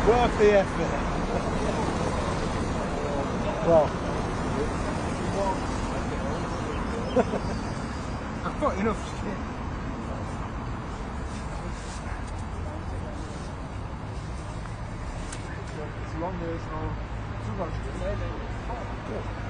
Worth the effort. Well, I've got enough shit. As long as no too much. Good.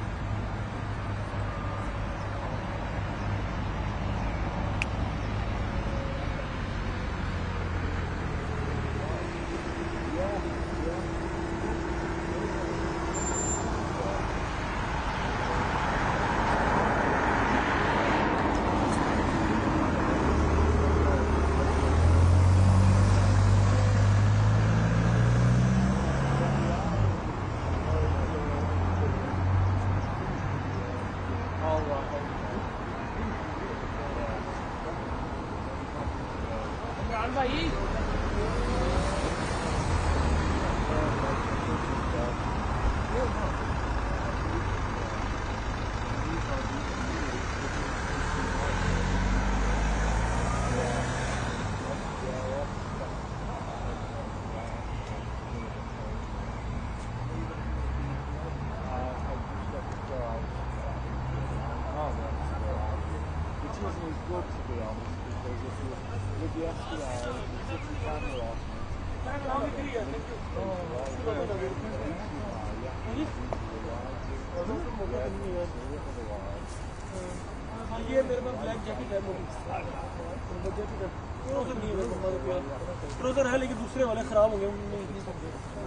Trouser है लेकिन दूसरे वाले खराब हो गए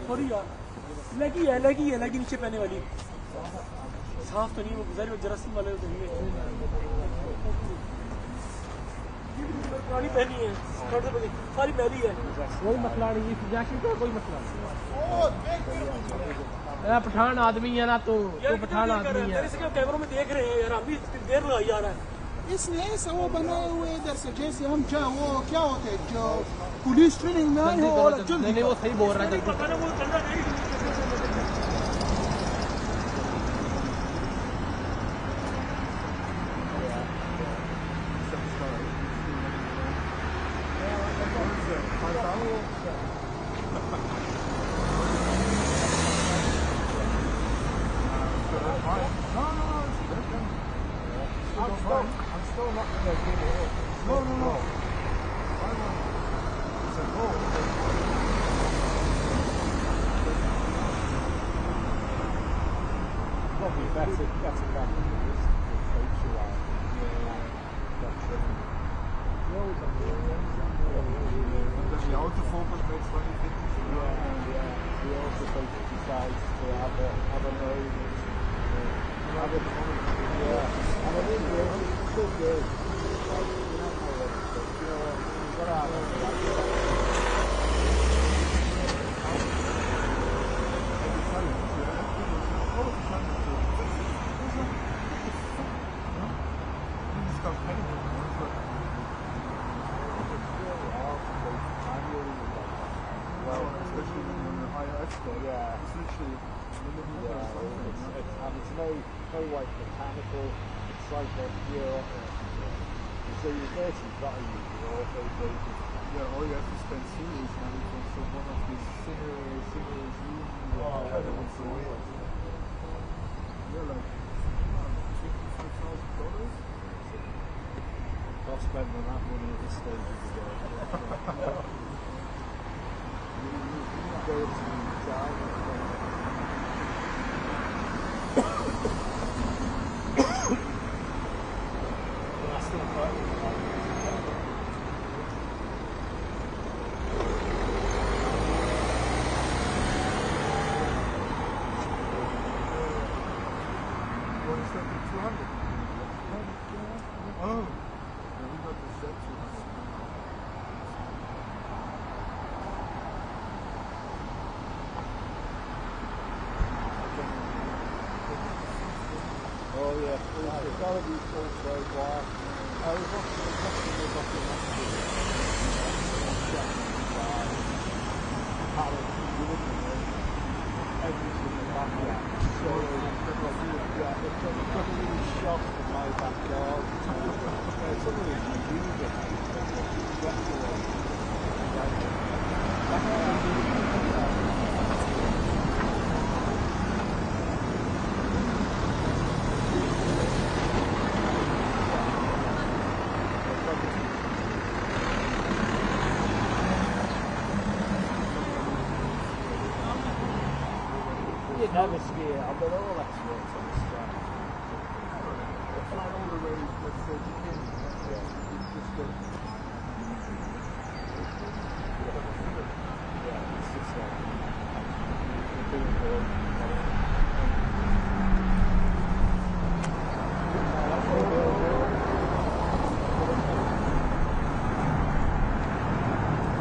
सॉरी यार लगी है नीचे पहने वाली साफ तो नहीं वो जरासीम वाले तो नहीं है पुरानी पहनी है सारी मैली है कोई मसला नहीं जाशिम का कोई मसला नहीं पठान आदमी है ना तो पठान आदमी है कैमरों में देख रहे हैं यार अभी देर लगाई जा रहा है इसलिए ऐसा वो बनाए हुए इधर से जैसे हम वो क्या होते हैं जो पुलिस ट्रेनिंग में आए हो और जल्दी वो सही बोल रहा है did never ski it, I've done all that sports on this track. It's like all the roads that you can. It's just good. Yeah, it's just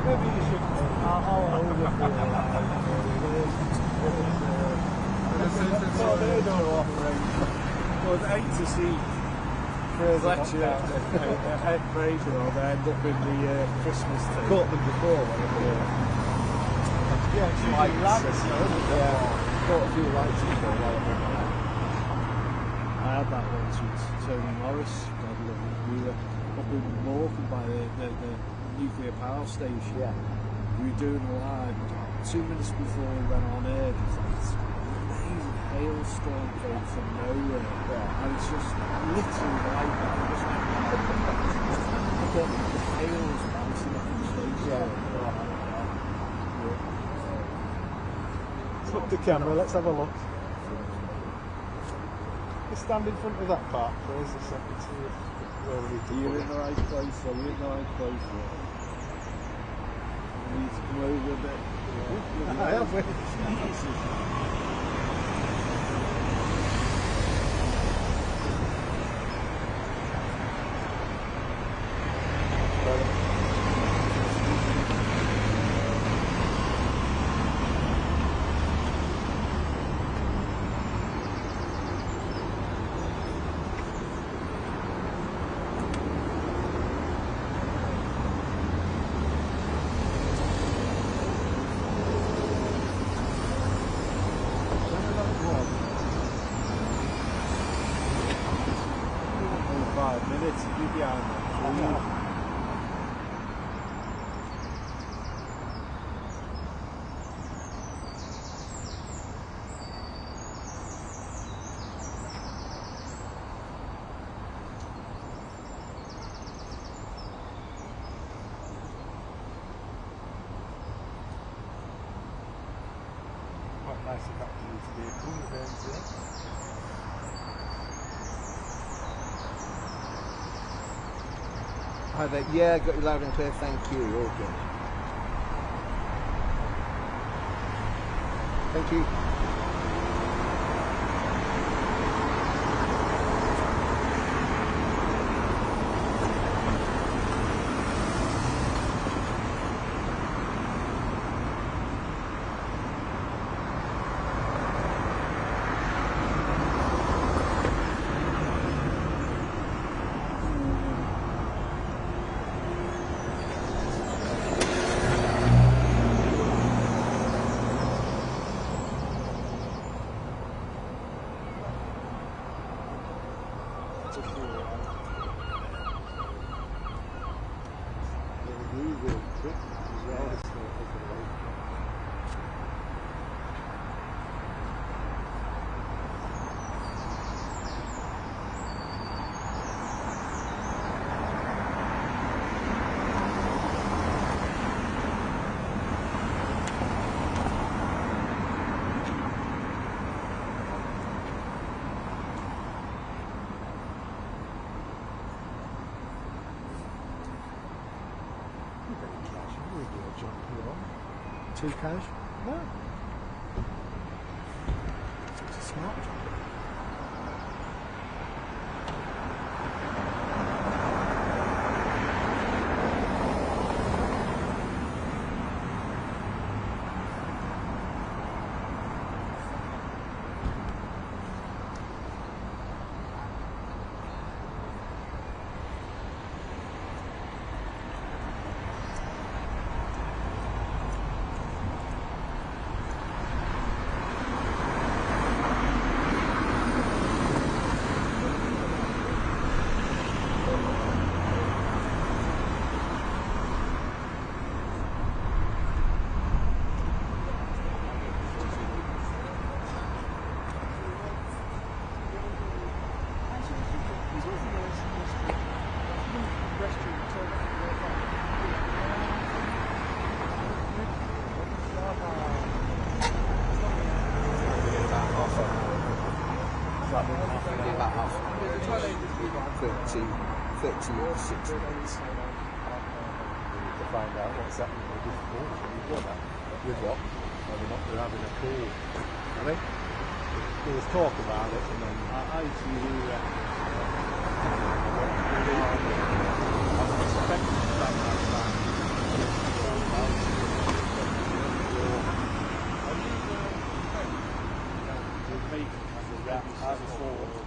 Maybe you should. I'll hold it for They don't operate. Well, it's 8 to see Fletcher at Fraser, or they end up in the Christmas tree. caught them before. Yeah, it's Like usually lights, lights. yeah. Caught a few lights before. I had that once with Tony Morris. God love him. We were up in Morecambe by the nuclear power station. Yeah. We were doing a live. 2 minutes before we went on air, it was like this amazing hailstorm came from nowhere. Yeah. And it's just literally like that. The hail was bouncing off the station. Yeah. Put the camera, let's have a look. You stand in front of that part, please, a second. See where we need to You're put in it. the right place, though. You're in the right place. You need to come over a bit. I have with quite nice of that police vehicle with MV. Hi there. Yeah, got you loud and clear. Thank you. All good. Thank you. Too cash? No. It's a smart job. 36 minutes. We need to find out what's happening with this course. We've got that. With what? Whether or not they're having a call. I think there was talk about it, and then ITV I was expecting that last time. We'll make as a forward.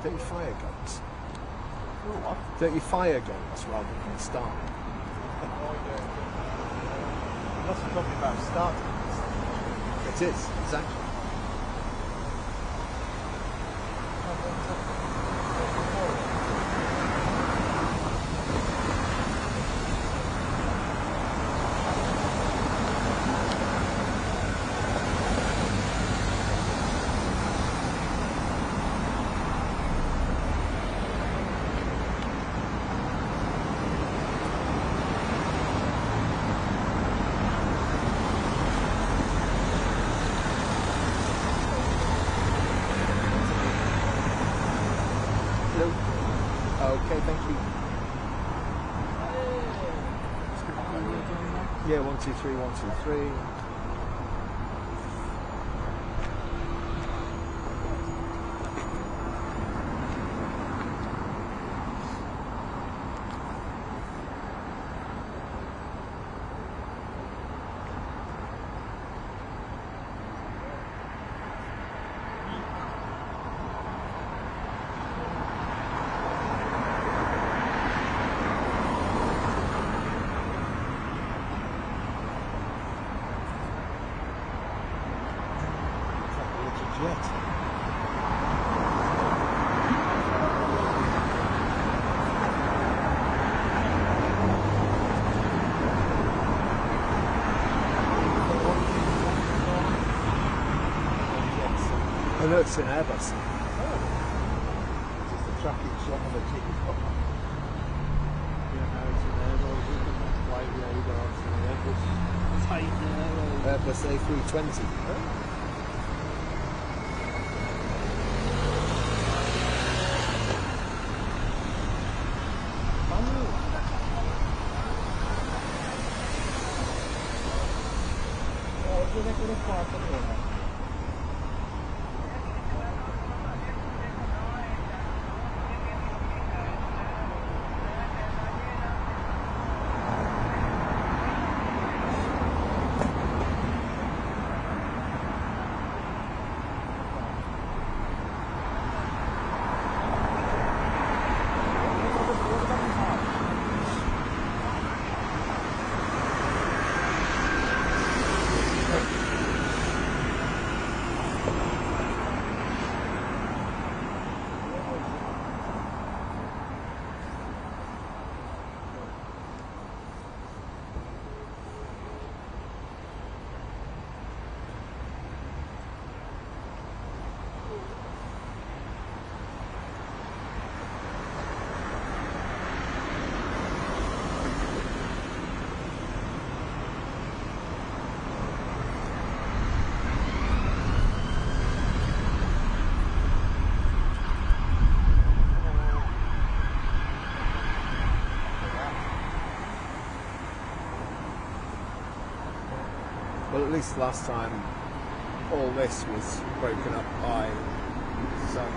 Don't you fire guns? What? Don't you fire guns rather than start? Unless you're talking about starting. It is, exactly. Okay, thank you. Yeah, 123, 123. Jet. no, it's an Airbus. Just a tracking shot of a ticket. Yeah, now it's an Arrowe, isn't it? Fly radar, it's an Airbus. Tight Arrowe. Airbus A320. Well, at least last time all this was broken up by sun.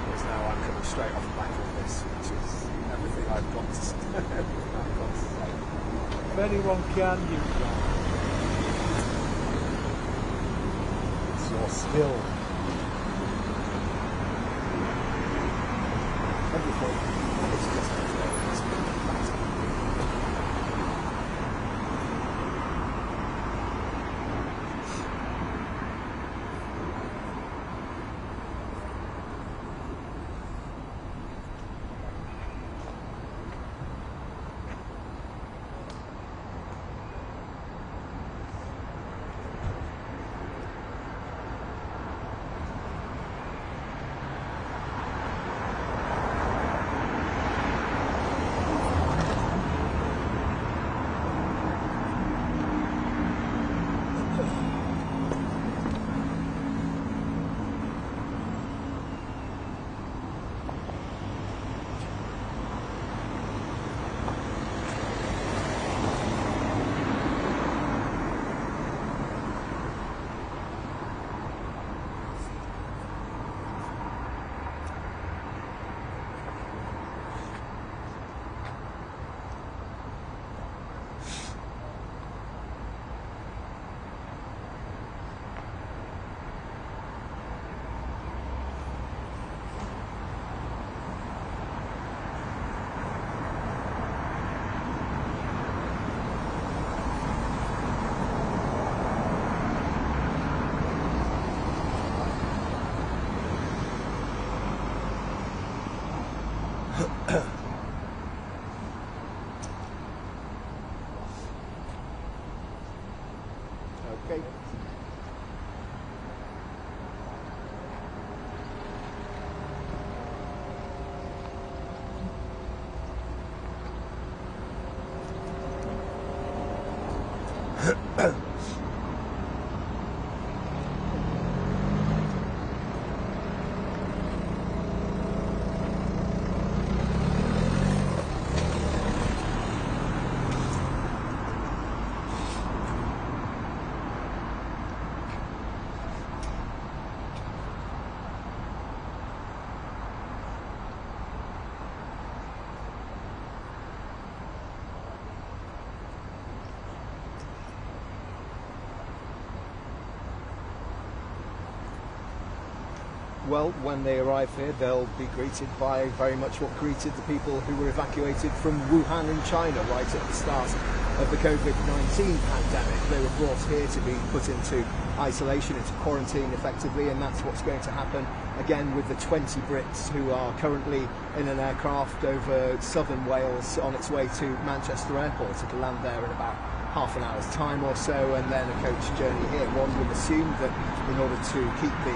Whereas now I'm coming straight off the back of this, which is everything I've got to say. If anyone can use that, it's your skill. Everything. It's just okay. Well, when they arrive here, they'll be greeted by very much what greeted the people who were evacuated from Wuhan in China right at the start of the COVID-19 pandemic. They were brought here to be put into isolation, into quarantine effectively, and that's what's going to happen again with the 20 Brits who are currently in an aircraft over southern Wales on its way to Manchester Airport. It'll land there in about half an hour's time or so, and then a coach journey here. One would assume that in order to keep the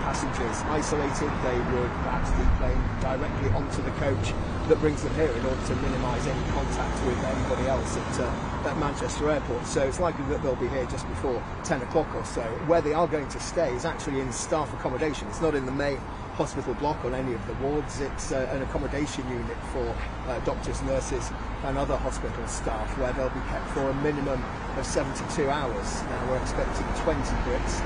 passengers isolated, they would perhaps deplane directly onto the coach that brings them here in order to minimise any contact with anybody else at Manchester Airport. So it's likely that they'll be here just before 10 o'clock or so. Where they are going to stay is actually in staff accommodation. It's not in the main hospital block on any of the wards. It's an accommodation unit for doctors, nurses and other hospital staff, where they'll be kept for a minimum of 72 hours. Now we're expecting 20 Brits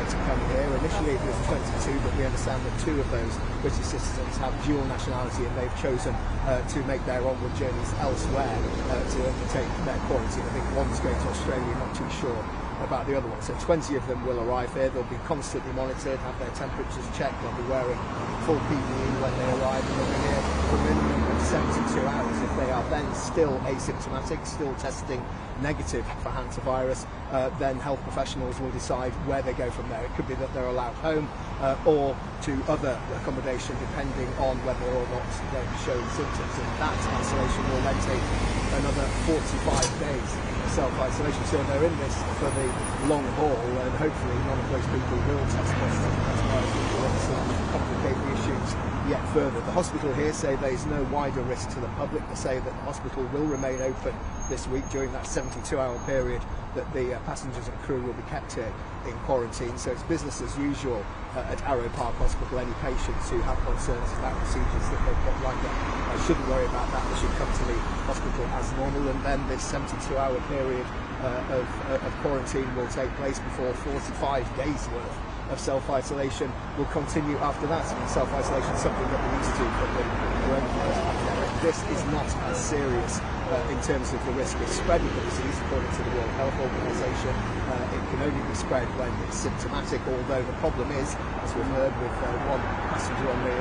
to come here. Initially it was 22, but we understand that 2 of those British citizens have dual nationality, and they've chosen to make their onward journeys elsewhere to undertake their quarantine. I think one's going to Australia, not too sure about the other one. So 20 of them will arrive here. They'll be constantly monitored, have their temperatures checked, they'll be wearing full PPE when they arrive, and they'll be here for a minimum of 72 hours. If they are then still asymptomatic, still testing negative for hantavirus, then health professionals will decide where they go from there. It could be that they're allowed home or to other accommodation, depending on whether or not they're showing symptoms, and that isolation will then take another 45 days of self-isolation. So they're in this for the long haul, and hopefully none of those people will test positive. That's why I think will complicate the issues yet further. The hospital here say there's no wider risk to the public. They say that the hospital will remain open this week during that 72-hour period that the passengers and crew will be kept here in quarantine. So it's business as usual at Arrowe Park Hospital. Any patients who have concerns about procedures that they've got lined up shouldn't worry about that. They should come to the hospital as normal, and then this 72-hour period of quarantine will take place before 45 days worth of self-isolation will continue after that. I mean, self-isolation is something that we're used to from the coronavirus pandemic. This is not as serious in terms of the risk of spreading the disease, according to the World Health Organization. It can only be spread when it's symptomatic, although the problem is, as we've heard with one passenger on the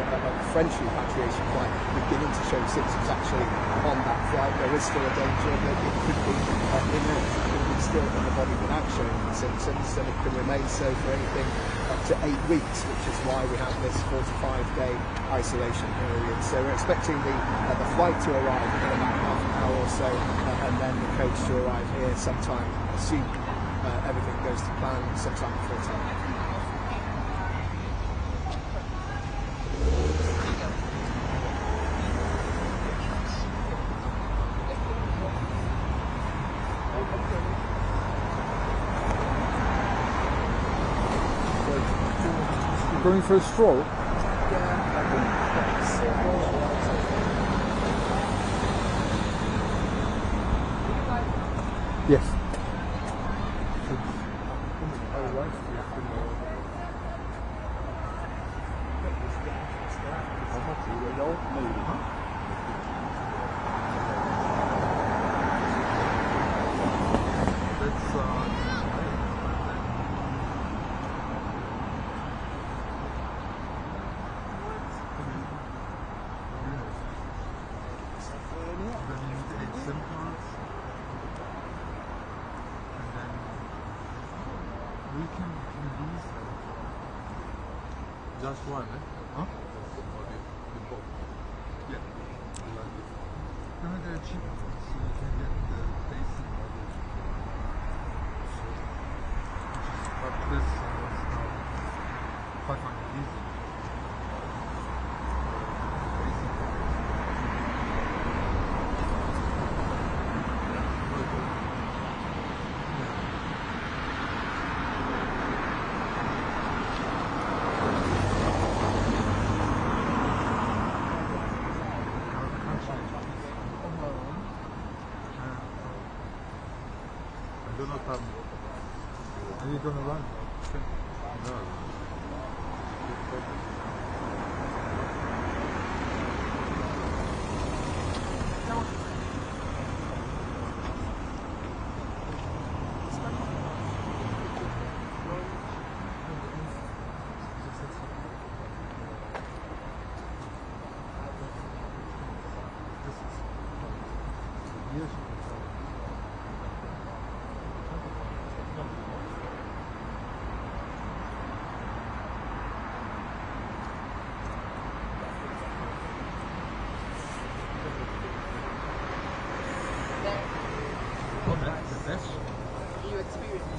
French repatriation flight beginning to show symptoms actually on that flight, there is still a danger that it could be inert. It could be still in the body without showing symptoms, and it can remain so for anything up to 8 weeks, which is why we have this 45-day isolation period. So we're expecting the flight to arrive in about half an hour or so, and then the coach to arrive here sometime, assuming everything goes to plan, sometime before 10. Going for a stroll? Yes. Just one, eh? Huh? Yeah. No, they're cheap, so you can get the basic model. But this was 500 easy. I do not have. Are you gonna run? No. success. You experience.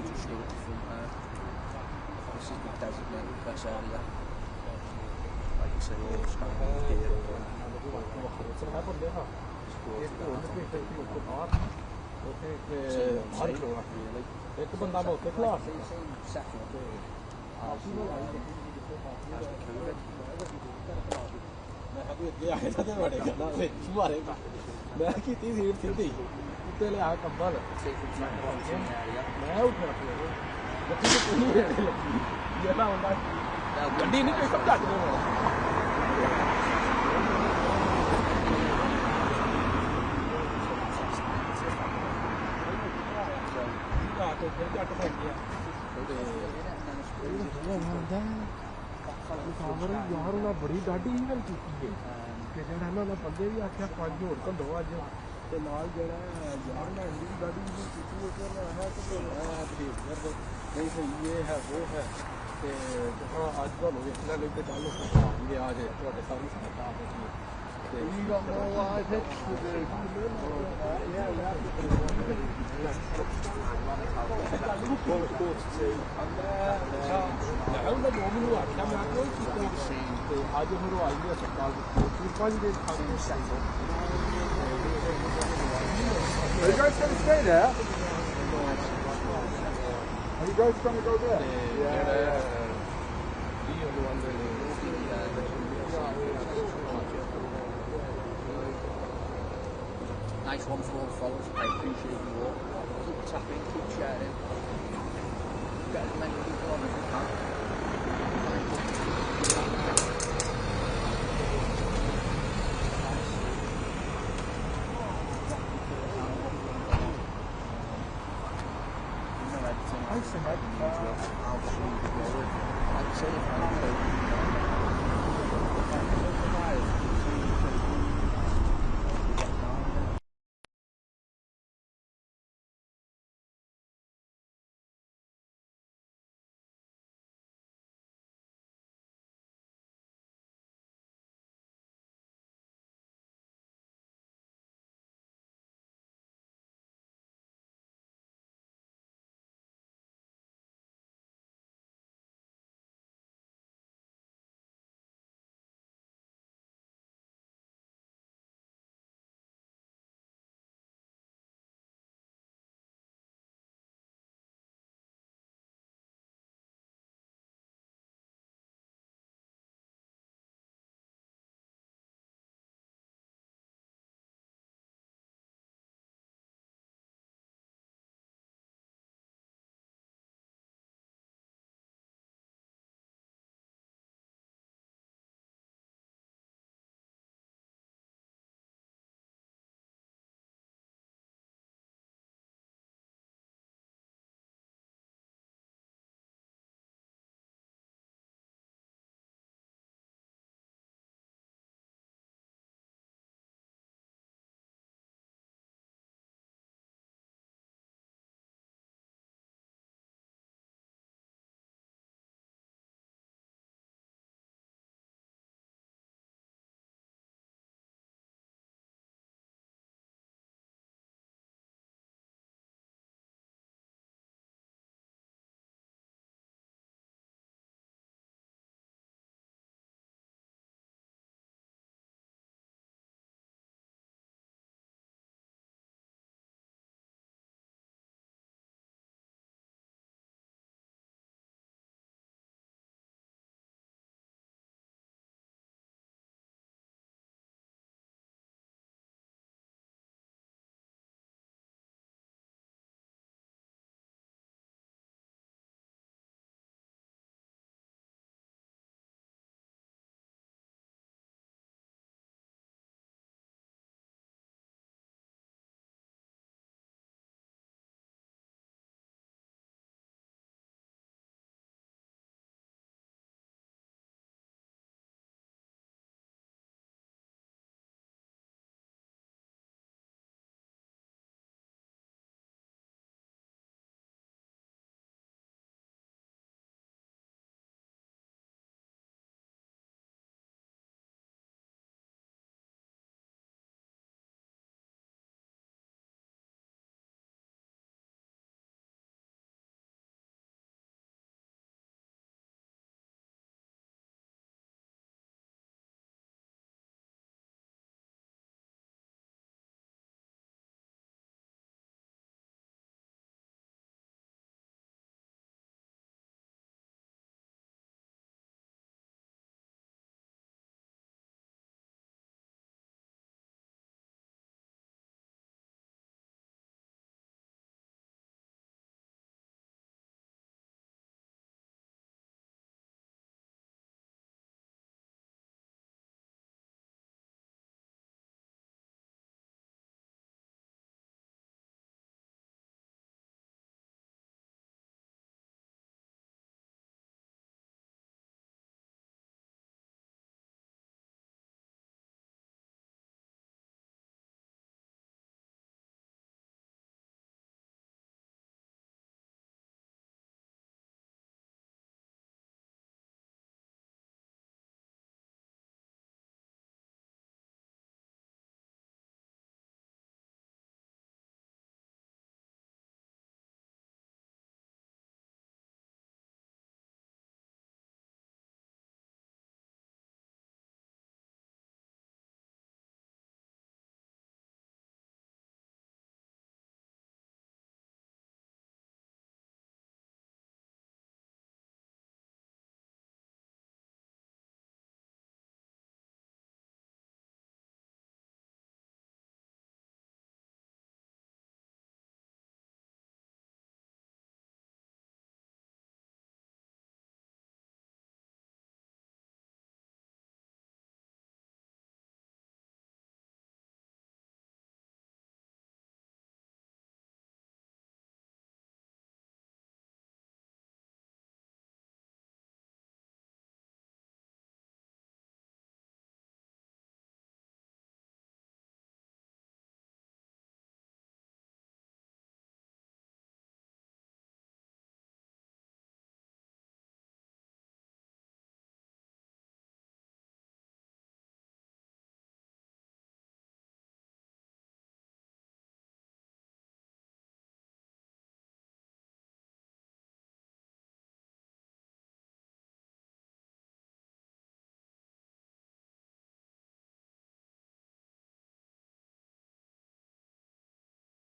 just stay at the front there. This is the designated press area. Like you say, all standing gear over एक बंदा बहुत खिलाफ मैं की seat सीधी उत्ते ले आ कंबल मैं उठा ये ना होता गड्डी नहीं कोई सब घट तो फिर घट पड़ गया यार उन्हें बड़ी डाढ़ी ईमेल की है कि जेड़ा ना बंदे भी आख्या 5 होर घंडो अज ते नाल जेड़ा यार ना इंदी डाढ़ी ईमेल की है तो बिहेवियर नहीं सही ये है वो है ते हां आज तो देखना नहीं ते कल ये आज ਤੁਹਾਡੇ ਸਾਰੀ ਸਾਥ ਆ ਹੋਈ ਤੇ you got more live hits to do yeah we have to عودة يومين واحد كم يعطون حاجة مروا عيني أشكال في 5 days Are you guys going to stay there? Are you guys going to go there? Nice one for all the followers. I appreciate you all. Keep tapping, keep sharing. Get as many people on as you can.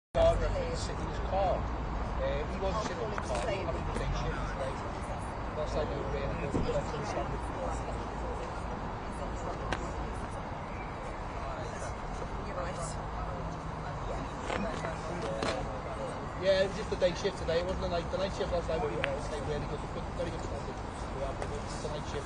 Sitting in his car. He wasn't sitting in his car. He had to take shit today. That's like you were really good. That's the standard. Yeah, it was just the day shift today. It wasn't the night. The night shift last night was really good. Very good standard. It's the night shift.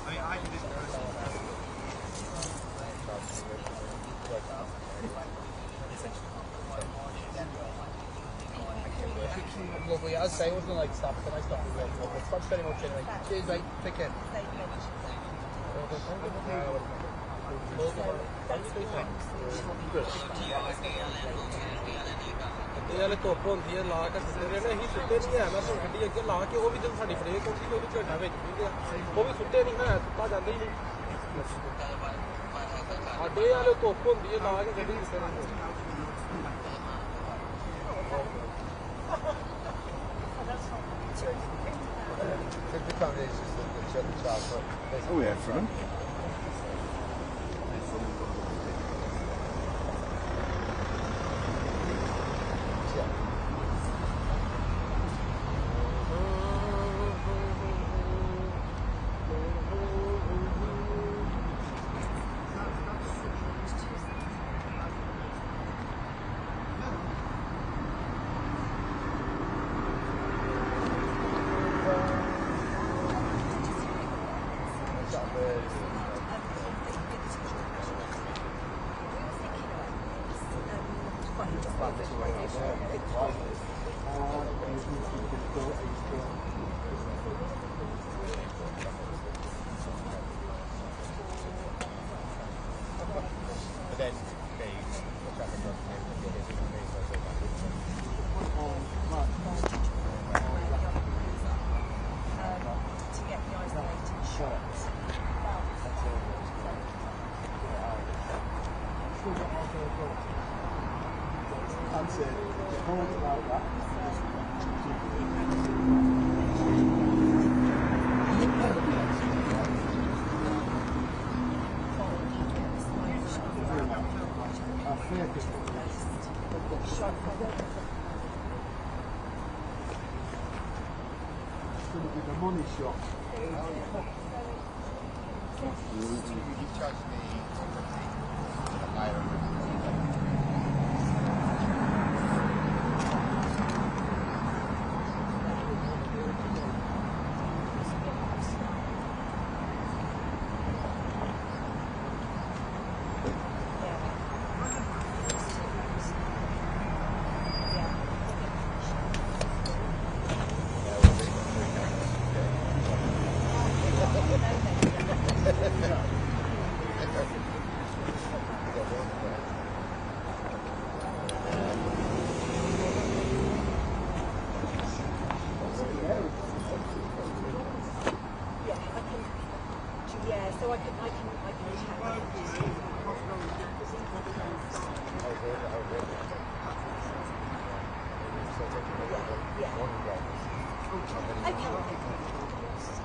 Lovely. As I say, it wasn't the night staff. The night staff was really lovely. Thanks very much anyway. Cheers, mate. Take care. वाले धुप होंदी है ला के सुते रहे ही सुते नहीं है ना तो गड्डी अगे ला के वो भी जब साडी ब्रेक होंदी तो झंडा भेज दिंदे वो भी सुते नहीं है सुता जांदा ही नहीं साडे वाले धुप होंदी है ला के गड्डी सुते रहंदे Oh yeah, front. The money shot. You charge me higher.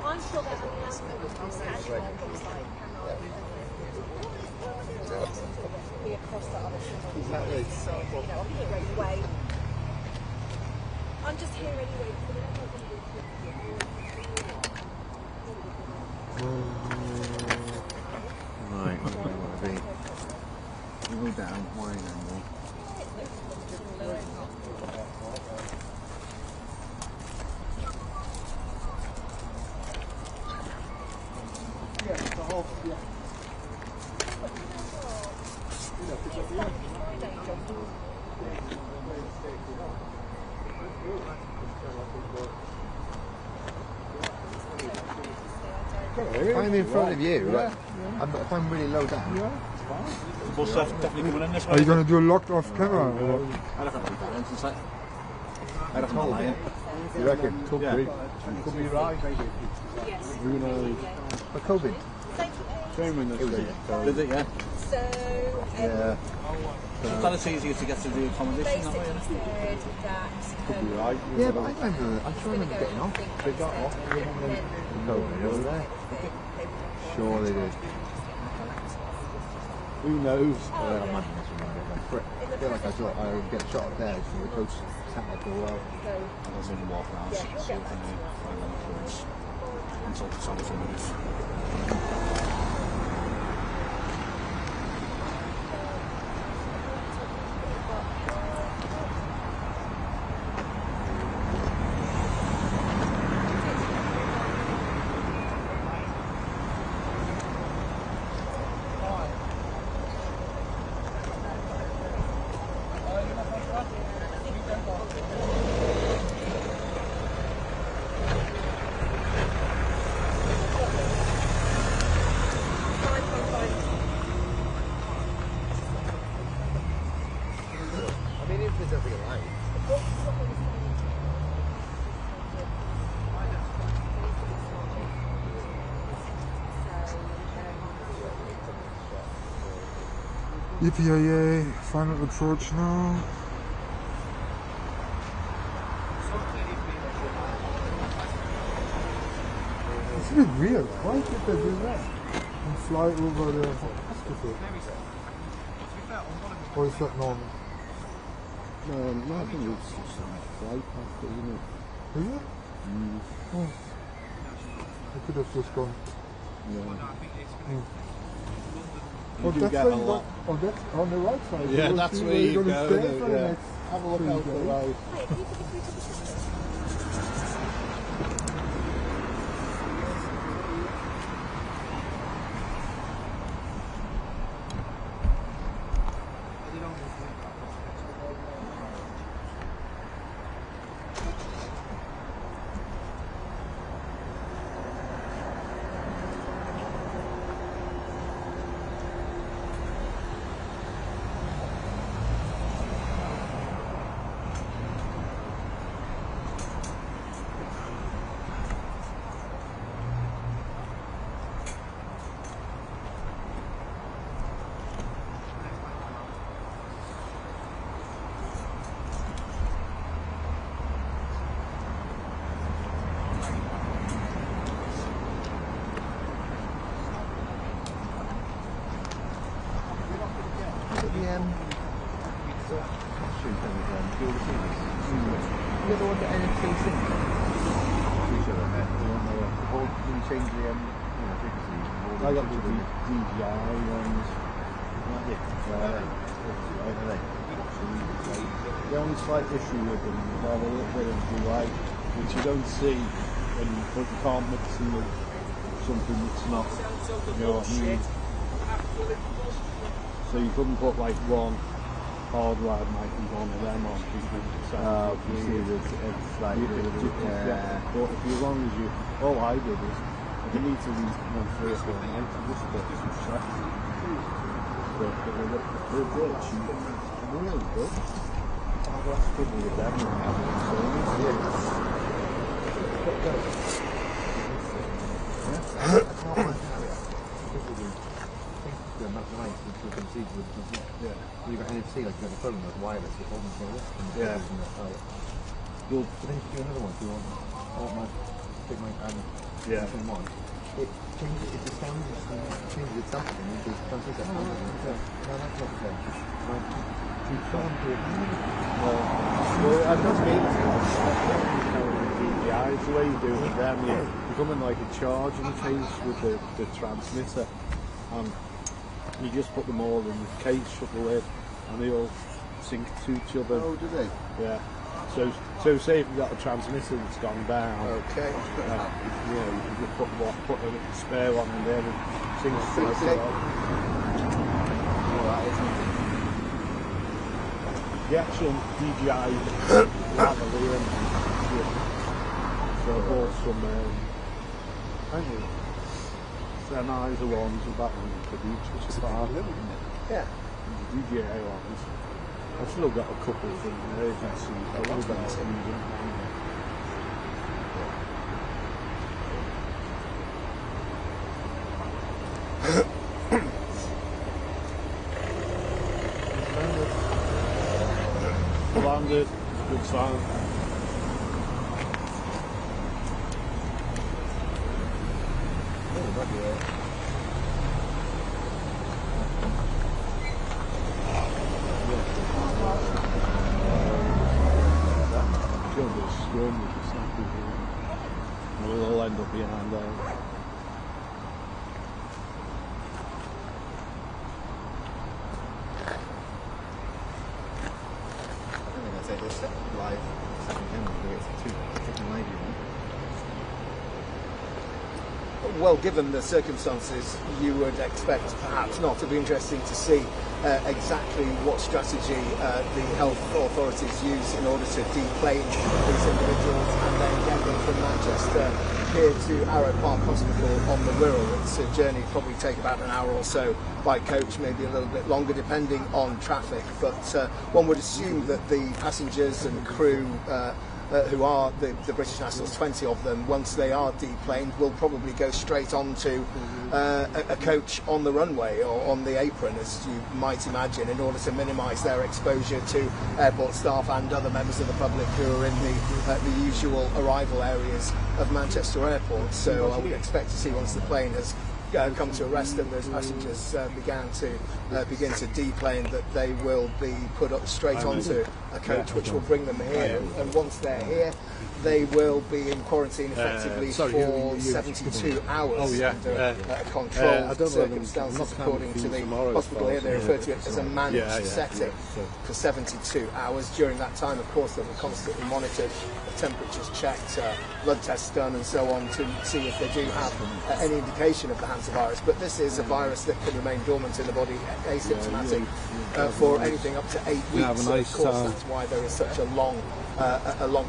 I'm sure that be across that other Exactly. So, I'm here anyway. I'm just here anyway. Right, I'm going to be go down, wine and more. I'm in front of you, right? If I'm really low down. Bus definitely coming in this way. Are you going to do a locked off camera? Or? I reckon I'll be down into sight. I reckon I'll lie. You reckon? Could Yeah. be. Could be right. Who knows? But COVID. Chairman, It was it. Did it, yeah? So, Yeah. But it's easier to get to the accommodation that way, basically isn't it? said that Right. Yeah, but I remember. I'm sure I remember getting off. They got off. COVID over there. Sure they did. Who knows? I imagine it's remember. feel like I get shot up there from the coach sat there for a while. I was in the walk around, see if I can find any clues until the sun to move. EPIA, final approach now. It's a bit weird. Why did they do that? And fly over the hospital? Or is that normal? No, I think it's just a flight path, isn't it? Is it? Oh. I could have just gone. You do get a lot. Oh, that's on the right side. Yeah, that's where you go. Have a look out the right. I got the DJI ones. The only slight issue with them is they have a little bit of delay, which you don't see when you can't mix them with something that's not, you know what I mean? So you couldn't put like one hardwired mic and one of them on because you see it's like but if as long as you, all I did is if you need to use 1 3 or 4 nights, you just put some sets. But they're good, cheap, and they're really good. I've got to trouble with them and having them, so You got NFC, like you got the phone, like wireless, you're holding for a list. Yeah. Well, but then if you do another one, if you want take my one. It changes, if the sound changes its something, it just transmits that. No, that's not okay. You can't do it. Well, I've just been to DJI, the way you do it with them, you come in like a charging case with the transmitter, and you just put them all in the case, shut the lid, and they all sync to each other. Oh, do they? Yeah. So say if you've got a transmitter that's gone down, okay. You know, you can just put a spare one in there and syncs to it. The actual DJI lavalier, so I bought some them eyes are ones and that one for each, which is fine. Yeah. The DJI ones. I've still got a couple of things there, you can see. I love that. Landed, good sound. We'll all end up behind there. Take this live second hand it's too freaking lady. Well, given the circumstances, you would expect perhaps not. It'd be interesting to see exactly what strategy the health authorities use in order to deplane these individuals and then get them from Manchester here to Arrowe Park Hospital on the Wirral. It's a journey probably take about an hour or so by coach, maybe a little bit longer depending on traffic, but one would assume that the passengers and crew who are the British nationals, 20 of them, once they are deplaned, will probably go straight onto a coach on the runway or on the apron, as you might imagine, in order to minimise their exposure to airport staff and other members of the public who are in the usual arrival areas of Manchester Airport. So I would expect to see, once the plane has come to a rest and those passengers begin to deplane, that they will be put up straight onto a coach which will bring them here, and once they're here they will be in quarantine effectively for 72 hours under controlled circumstances, according to the hospital here. They refer to it as a managed setting for 72 hours. During that time, of course, they'll be constantly monitored, temperatures checked, blood tests done and so on, to see if they do have any indication of the Hantavirus. But this is a virus that can remain dormant in the body, asymptomatic, for anything up to 8 weeks. So of course, that's why there is such a long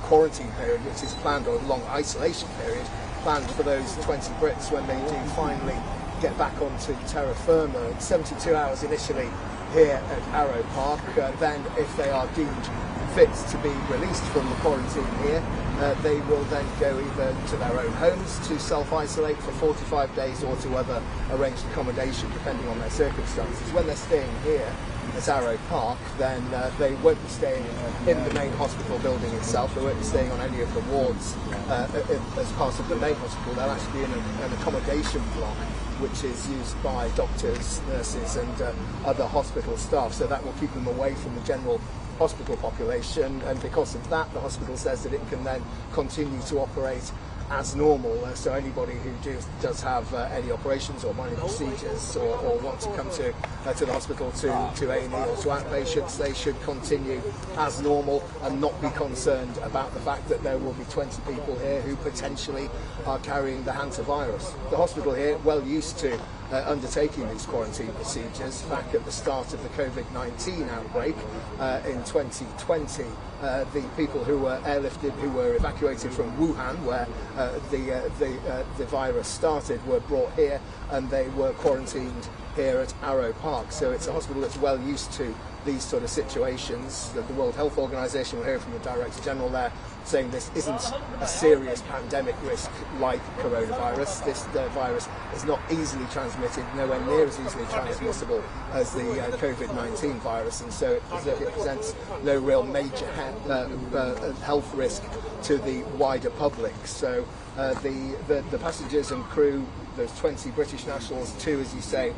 quarantine period, which is planned, or a long isolation period planned for those 20 Brits when they do finally get back onto terra firma. 72 hours initially here at Arrowe Park, then if they are deemed fit to be released from the quarantine here, they will then go either to their own homes to self-isolate for 45 days or to other arranged accommodation depending on their circumstances. When they're staying here at Arrowe Park, then they won't be staying in the main hospital building itself. They won't be staying on any of the wards as part of the main hospital. They'll actually be in an accommodation block which is used by doctors, nurses and other hospital staff, so that will keep them away from the general hospital population, and because of that the hospital says that it can then continue to operate as normal. So anybody who does have any operations or minor procedures or want to come to the hospital to A&E or to outpatients, they should continue as normal and not be concerned about the fact that there will be 20 people here who potentially are carrying the Hantavirus. The hospital here, well used to undertaking these quarantine procedures. Back at the start of the COVID-19 outbreak in 2020, the people who were airlifted, who were evacuated from Wuhan, where the virus started, were brought here and they were quarantined here at Arrowe Park. So it's a hospital that's well used to these sort of situations. The World Health Organization, we'll hear from the Director General there, saying this isn't a serious pandemic risk like coronavirus. This virus is not easily transmitted, nowhere near as easily transmissible as the COVID-19 virus, and so it presents no real major health risk to the wider public. So the passengers and crew, those 20 British nationals, 2, as you say,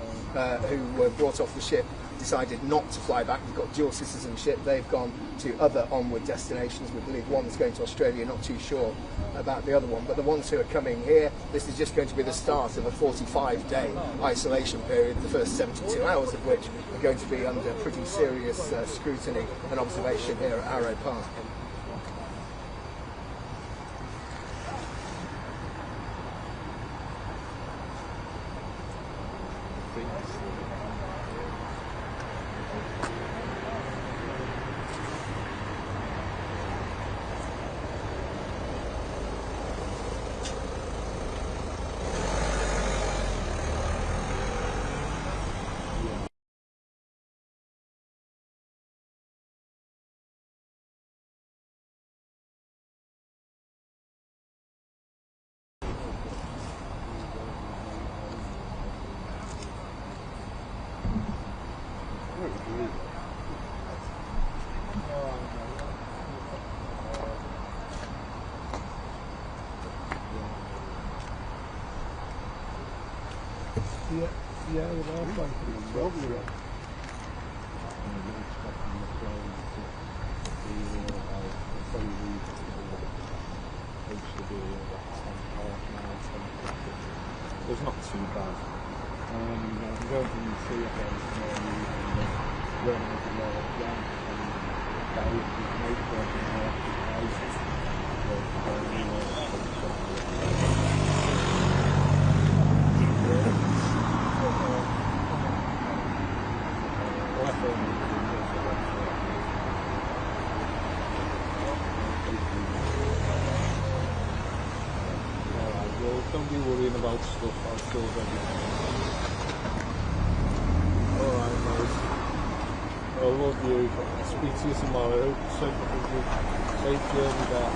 who were brought off the ship, decided not to fly back. They've got dual citizenship. They've gone to other onward destinations. We believe one's going to Australia, not too sure about the other one. But the ones who are coming here, this is just going to be the start of a 45-day isolation period, the first 72 hours of which are going to be under pretty serious scrutiny and observation here at Arrowe Park. Yeah, with our flight. So it's not too bad. I can go into the sea again tomorrow and run with the lower jam and that is the most important houses. Don't be worrying about stuff, I'll still everything. Alright, mate. I love you. I'll speak to you tomorrow. Safe journey back.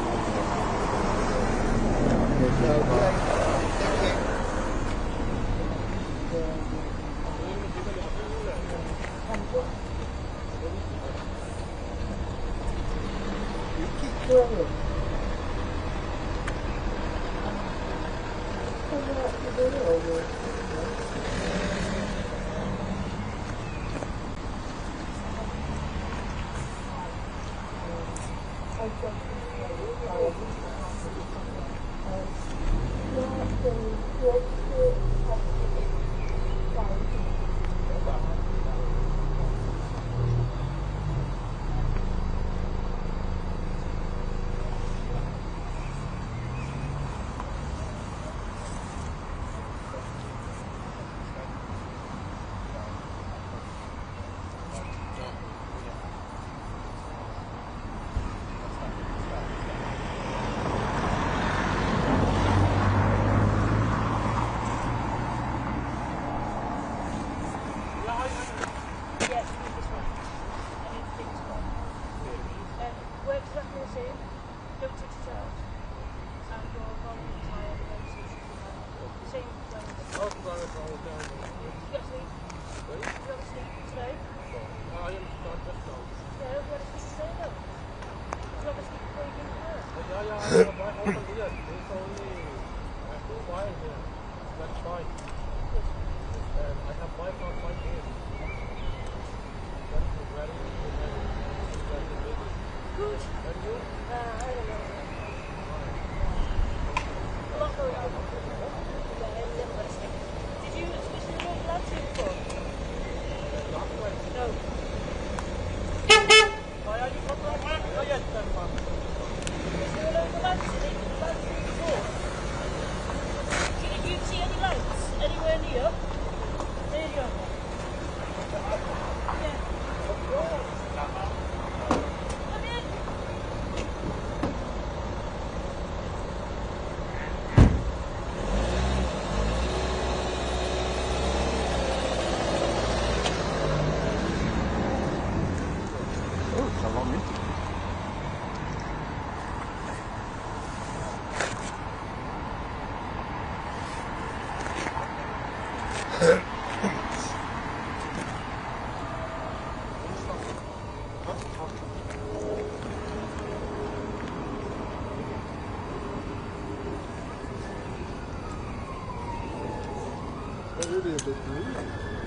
Really a bit rude.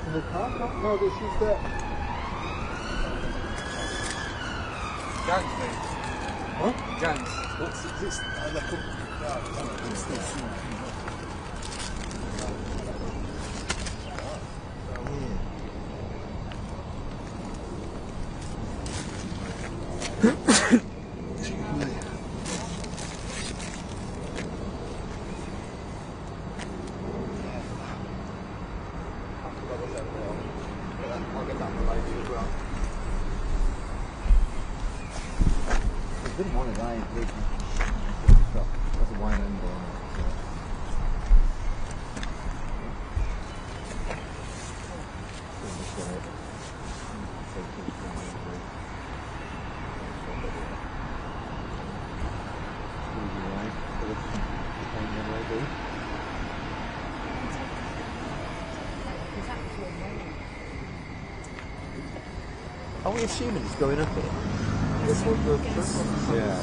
In the car? No, this is the... Gangs, mate. Huh? Gangs. What's this? Didn't want to die. That's a wine and Are we assuming it's going up here? This one, this one. Yeah.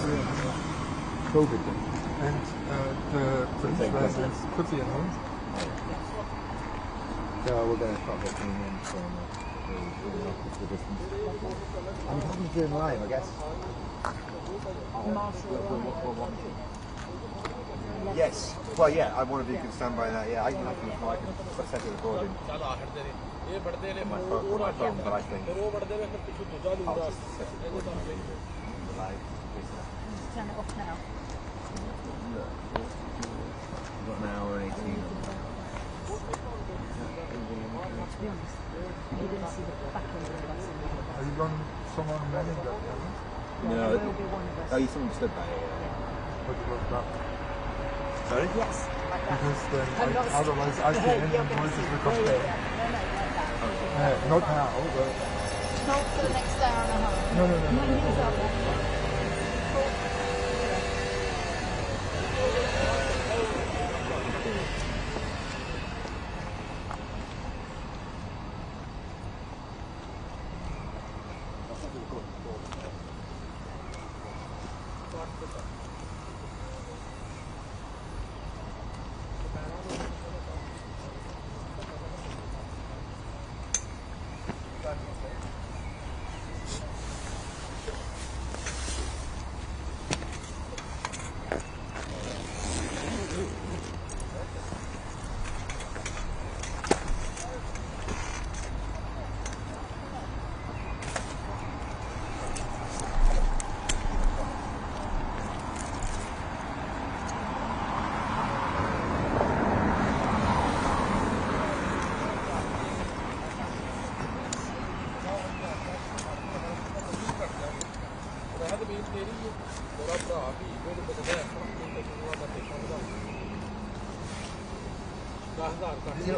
COVID then. And the British residents could be announced. So we're going to start getting in from the distance. I'm probably doing live, I guess. We're watching. Yes. Well, yeah, one of you can stand by that. Yeah, I can set the recording. My phone, but I think I'll just set it recording live. Turn it off now. We've got an hour and 18. To be honest, you didn't see the back end of the bus. Are you going someone manning that? No, there will be one of us. oh, you someone stood by it. What about that? Sorry? Yes, like that. Because then otherwise I You're can gonna hear noises see. become Yeah, there. yeah. No, like that. Not now, but Not for the next hour and a half. no.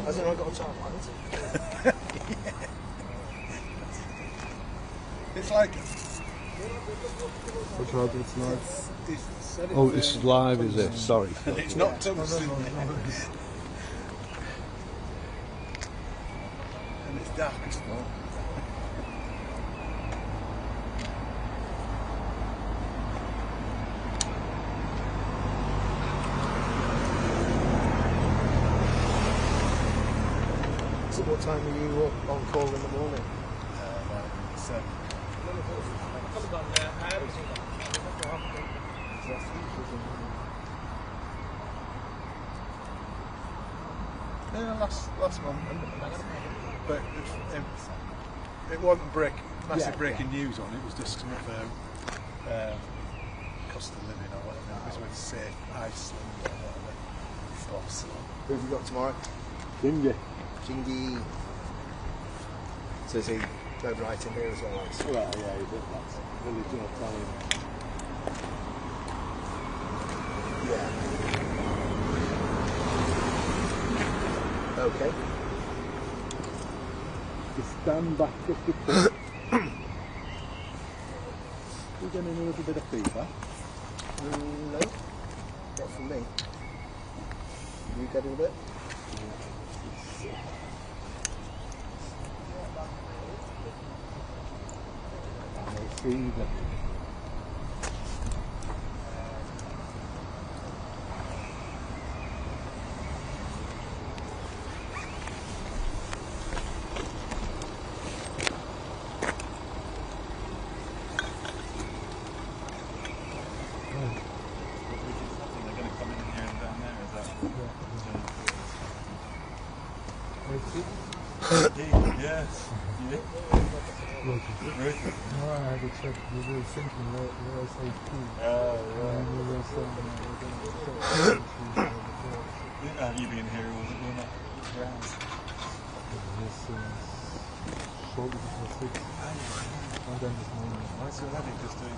Has anyone got a top one? It's like. Which one? It's not. Oh, it's live, is it? Sorry. It's not tungsten. No. And it's dark as well. So what time are you on call in the morning? Last month, but it wasn't massive breaking news on it. It was just some of cost of living or whatever. It was with Safe Iceland or whatever. So. Who have you got tomorrow? Jingy. Jingy. So is he overnighting here as well? Well, yeah, he did. That's village or Italian. Yeah. Okay. To stand back up the foot. You're getting a little bit of feedback. No, not from me. You getting a bit? Feedback. Yes. No, I had to check. We were thinking where I say two. And we were saying You being here was it not grounds? this shortly before 6. And then this morning. Why so heavy just doing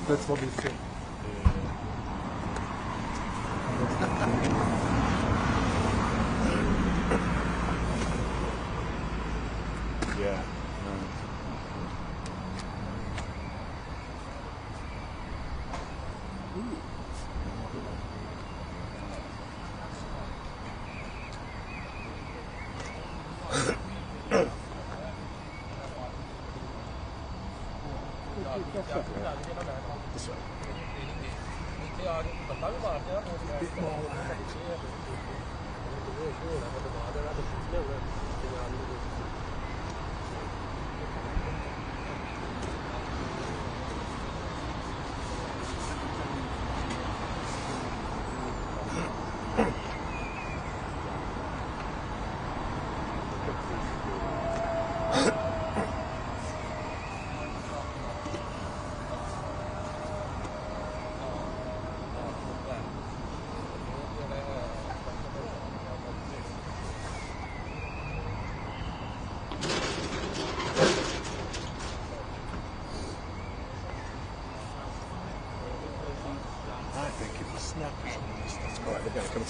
That's what we think. Yeah. This way.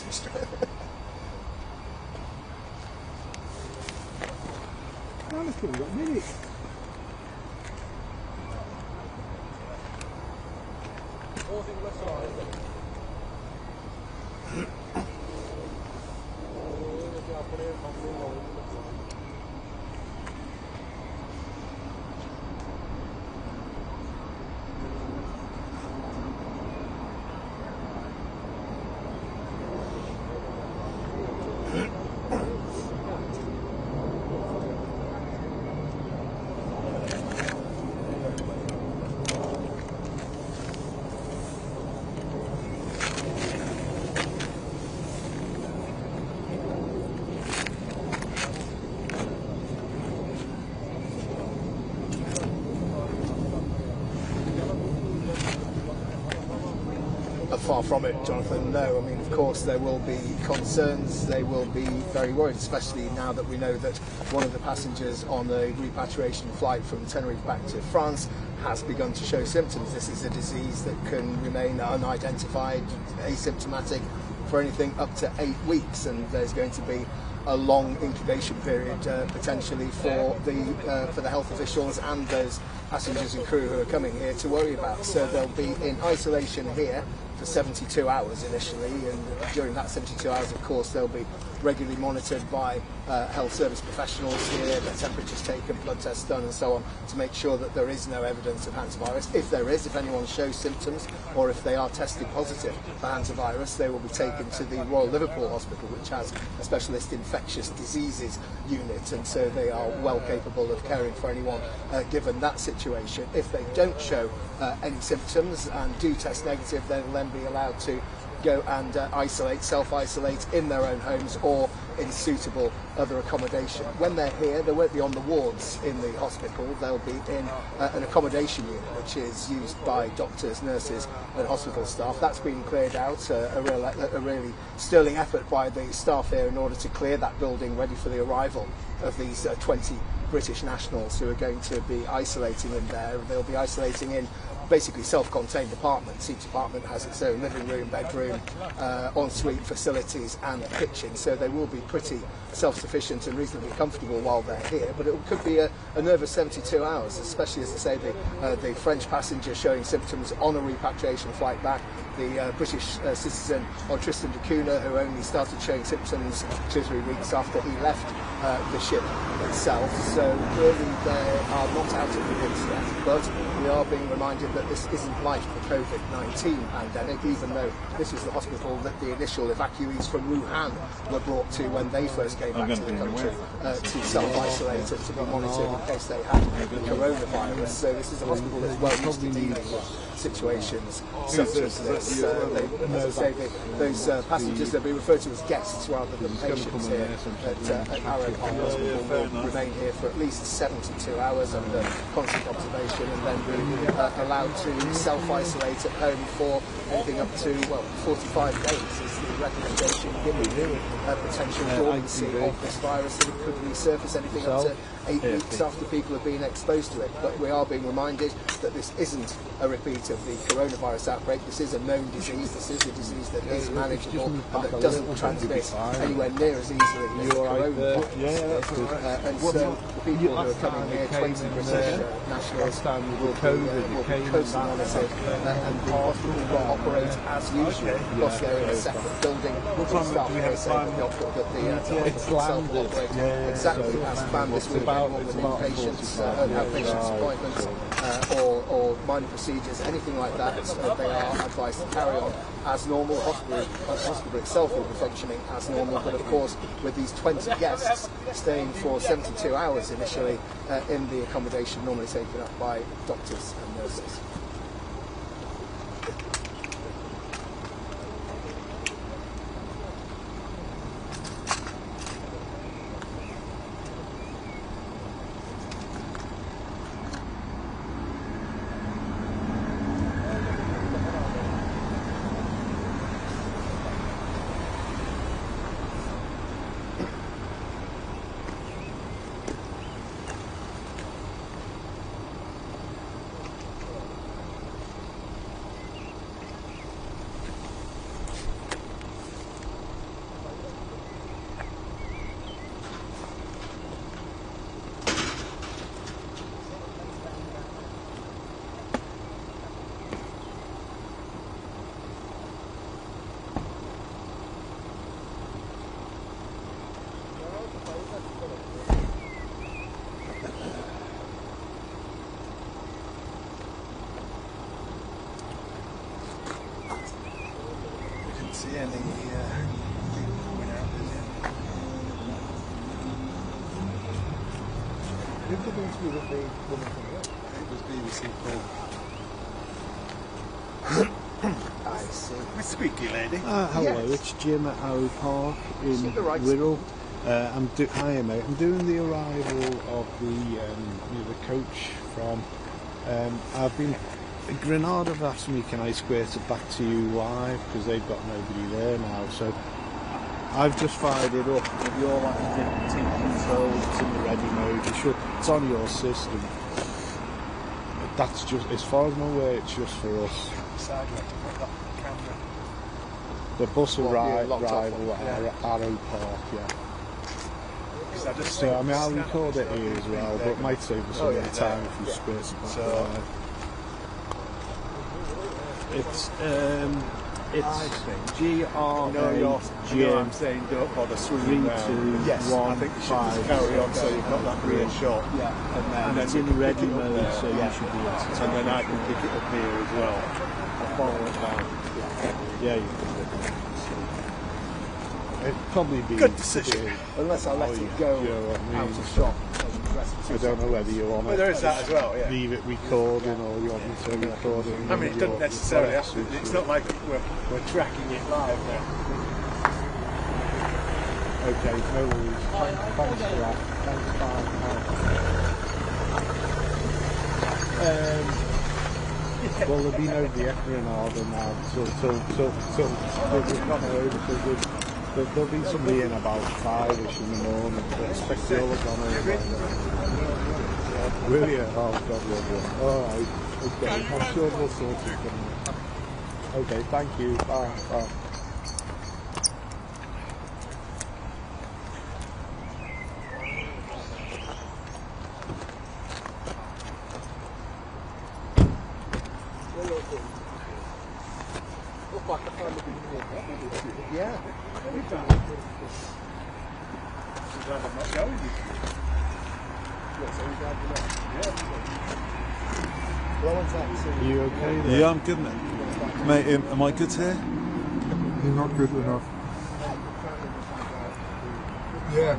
mister. Honestly, we've got minutes. Far from it, Jonathan. No, I mean, of course, there will be concerns. They will be very worried, especially now that we know that one of the passengers on the repatriation flight from Tenerife back to France has begun to show symptoms. This is a disease that can remain unidentified, asymptomatic for anything up to 8 weeks, and there's going to be a long incubation period potentially for the health officials and those passengers and crew who are coming here to worry about. So they'll be in isolation here for 72 hours initially, and during that 72 hours, of course, they'll be regularly monitored by health service professionals here, their temperatures taken, blood tests done and so on, to make sure that there is no evidence of hantavirus. If there is, if anyone shows symptoms, or if they are tested positive for hantavirus, they will be taken to the Royal Liverpool Hospital, which has a specialist infectious diseases unit, and so they are well capable of caring for anyone given that situation. If they don't show any symptoms and do test negative, they'll then be allowed to go and self-isolate in their own homes or in suitable other accommodation. When they're here, they won't be on the wards in the hospital. They'll be in an accommodation unit, which is used by doctors, nurses and hospital staff. That's been cleared out, a really sterling effort by the staff here in order to clear that building ready for the arrival of these 20 British nationals who are going to be isolating in there. They'll be isolating in basically self-contained apartments. Each apartment has its own living room, bedroom, ensuite facilities and kitchen, so they will be pretty self-sufficient and reasonably comfortable while they're here. But it could be a nervous 72 hours, especially, as I say, the French passenger showing symptoms on a repatriation flight back, the British citizen Tristan da Cunha, who only started showing symptoms 2 or 3 weeks after he left the ship itself. So clearly they are not out of the woods yet, but we are being reminded that this isn't like the COVID-19 pandemic, even though this was the hospital that the initial evacuees from Wuhan were brought to when they first came back to the country to self-isolate and to be monitored in case they had the coronavirus. So this is a hospital that's well used to dealing with situations such as this. As I say, those passengers, they'll be referred to as guests rather than patients here at Arrowe Park Hospital, will remain here for at least 72 hours under constant observation, and then be allowed to self-isolate at home for anything up to 45 days is the recommendation, given the potential dormancy of this virus, that it could resurface anything up to 8 weeks after people have been exposed to it. But we are being reminded that this isn't a repeat of the coronavirus outbreak. This is a known disease. This is a disease that is manageable and that doesn't transmit anywhere near as easily as the coronavirus. And so the people who are coming here, 20 British nationals, will be closely monitored, and the hospital will operate as usual. Of course, they're in a separate building. The staff here say that the hospital itself will operate exactly as planned. This will be with inpatients, outpatients appointments, or minor procedures, anything like that. They are advised to carry on as normal. The hospital itself will be functioning as normal, but of course with these 20 guests staying for 72 hours initially in the accommodation normally taken up by doctors and nurses. Yeah, went out there. Who did the interview with the woman from work? It was BBC Paul. I see. Miss Squeaky Lady. Hello, Yes. it's Jim at Arrowe Park in Sit the right. Wirral. Hi mate, I'm doing the arrival of the coach from. I've been. Granada have asked me, can I squirt it back to you live because they've got nobody there now. So I've just fired it up. You're like the team control. It's in the ready mode. It's on your system. That's just as far as I'm aware. It's just for us. The bus arrival at Arrowe Park, yeah. So I mean, I'll record it here as well, but it might save us a bit of time if you squirt it back live. It's GR. No, I'm saying don't bother swimming round. Yes, I think you should just carry on so you've got that real shot. Yeah, and it's in ready mode, so you should be able to. And then I can pick it up here as well. I'll follow it down. Yeah, you can. It'd probably be Good decision. Unless I let it go out of shot. I don't know whether you want Well, there is that as well, yeah. leave it recording or you want me to record it. I mean, it doesn't necessarily have to. It's not like we're tracking it live now. Okay, no worries. Thanks for that. Thanks, bye. Well, there'll be nobody at Granada now till we've gone over. So there'll be somebody in about 5ish in the morning. I expect they'll have gone over. Will you? Oh, God love you. Alright, okay. I'm sure we'll sort it. Okay, thank you. Bye. Bye. Yeah. Are you okay there? Yeah, I'm good, mate. Mate, am I good here? You're not good enough. Yeah.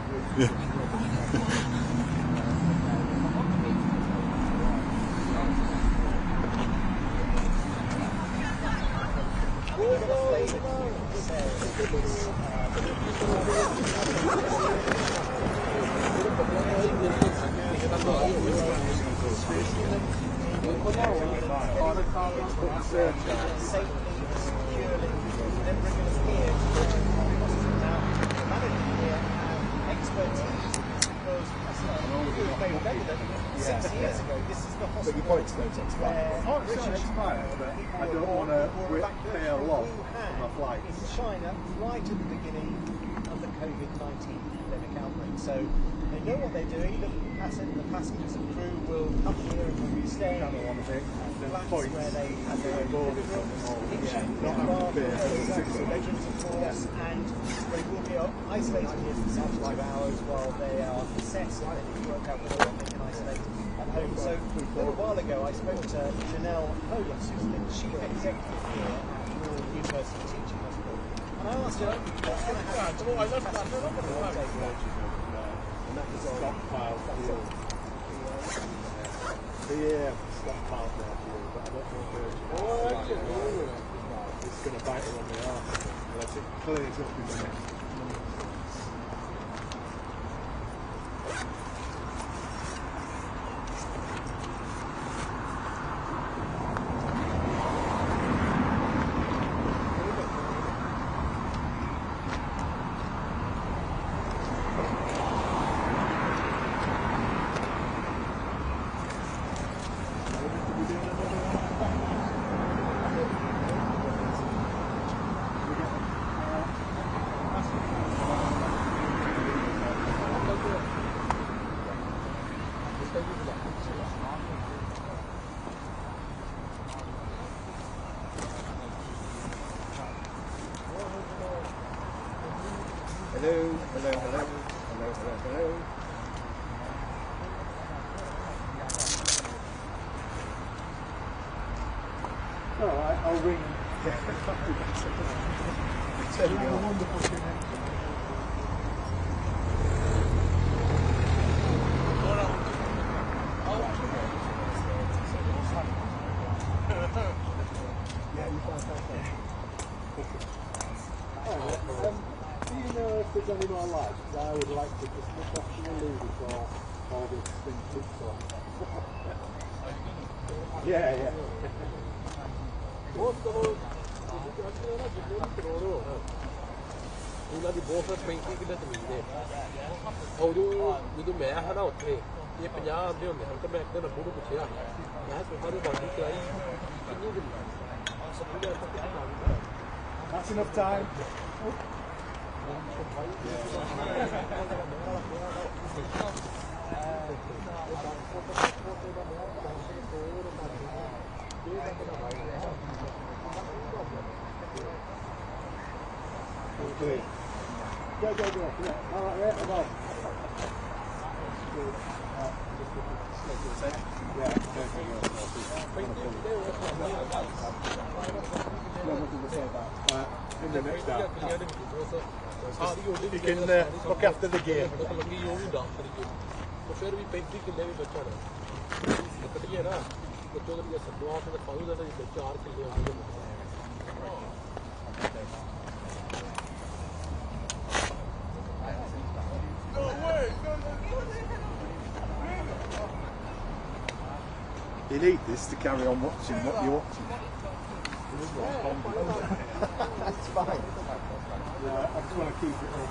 But your points don't expire. Oh, it's not expired, but I don't want to pay a lot for my flight. In China, right at the beginning of the COVID-19 pandemic outbreak. So they know what they're doing. The passengers and crew will come here and will be staying in flats where they have their own living rooms, kitchen, bedrooms, of course, and they will be isolated here for 72 hours while they are assessed and then work out whether they can isolate at home. So a little while ago I spoke to Janelle Polis, who's the chief executive here at Rural University Teaching Hospital, and I asked her what's going to happen to these passengers on the day one. And that was stockpile fuel. Yeah, stockpile fuel, but I don't know if it's going to bite her on the arse unless it clears up in the next month. Hello. Alright, I'll ring. There we go. Wonderful connection. Yeah, you found that. Do you know if there's any more lights? I would like to just look after the loo before all this thing kicks off. Yeah. ਉਹਨਾਂ ਦੀ ਬਹੁਤ 35 ਕਿੱਲੇ ਜ਼ਮੀਨ ਹੈ ਉਹ ਜਦੋਂ ਮੈਂ ਹਨਾ ਉੱਥੇ ਇਹ 50 ਆਉਂਦੇ ਹੁੰਦੇ ਹਨ ਤੇ ਮੈਂ ਇੱਕ ਦਿਨ ਅੱਬੂ ਨੂੰ ਪੁੱਛਿਆ ਮੈਂ ਸੋਫਾ ਦੀ ਬਾਡੀ ਕਰਾਈ ਕਿੰਨੀ ਜ਼ਮੀਨ That's enough time. Okay. Go. Yeah. All right, yeah, go. In the next hour. You can look after the gear. ਫਿਰ ਵੀ 35 ਕਿੱਲੇ ਵੀ ਬੱਚਾ ਨਾ ਕੱਟੀਏ ਨਾ ਬੱਚੋਂ ਦੇ ਸੱਦਵਾ ਤੇ ਪਾਉ ਦਾ 4 ਕਿੱਲੇ ਆਉਂਦੇ ਨੇ You need this to carry on watching what you're watching. That's fine. Yeah, I just want to keep it up.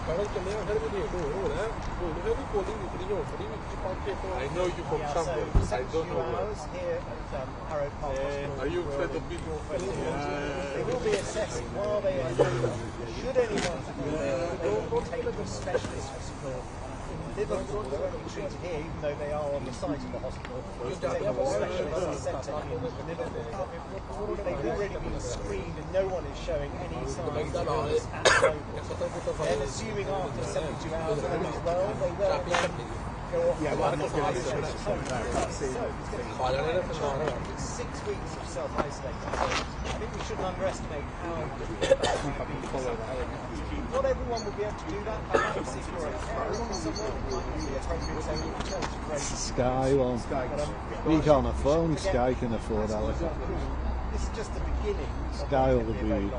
I know you from somewhere. I don't know where. Here at Arrowe Park Hospital. Are you afraid of being They will be assessing while they are should anyone take the specialist hospital in Liverpool. They won't be treated here, even though they are on the site of the hospital. Take the specialist centre in Liverpool. They've already been screened and no one is showing any signs of illness at the moment. Then assuming after 72 hours as well, they will then go off. Yeah, well, I'm not going to do It's going to be 6 weeks of self-isolating. So I think we shouldn't underestimate how not everyone will be able to do that. Perhaps if you're a carer for someone, it might be appropriate to return to great. Sky won't. We can't afford. Sky can afford Alex. This is just the beginning. Sky will be.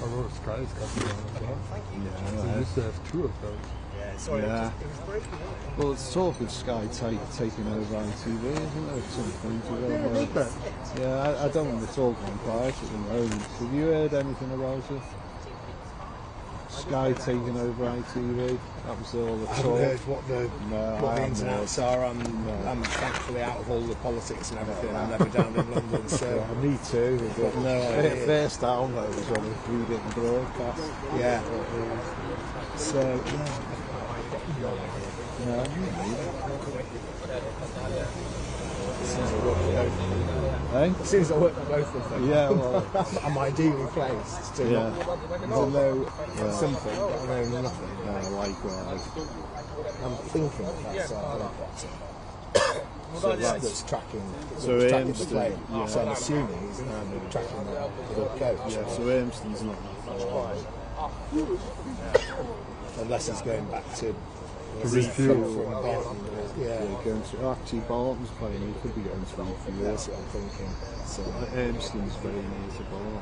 Aurora Sky's coming on as well. Thank you. Yeah, we used to have 2 of those. Yeah, sorry, Yeah. it was breaking up. Well, it's talk of Sky taking over ITV, isn't there, at some point? Yeah, I don't think it's all gone quiet at the moment. Have you heard anything about it? Sky taking over ITV? That was all the I talk. haven't heard what the I haven't internets are. I'm thankfully out of all the politics and everything. I'm never down in London, so Yeah, me too. But no idea. First download was on a 3-bit broadcast. Yeah. So, no. As soon as I work for both of them, Yeah, well, I'm ideally placed to yeah. know something, but I know nothing. Likewise. I'm thinking that's so that's tracking. So tracking the Ameston, plane. yeah. So I'm assuming he's tracking the coach. Yeah, so Ameston's not that far. Unless he's going back to refuel. from Barton. Yeah, going to, actually Barton's playing, he could be going to refuel. That's what I'm thinking. So Ameston's very near to Barton.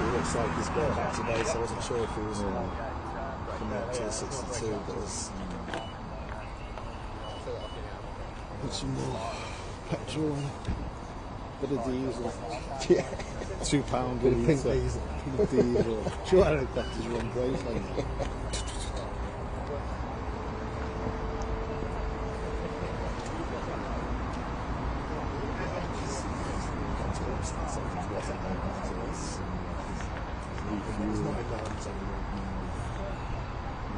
it looks like he's going back today, so I wasn't sure if he was coming out to 62, but it's Put some more petrol in it. Bit of diesel. yeah, £2 a pink litre. diesel. Diesel. Sure, I don't that is one price like that. shots anymore.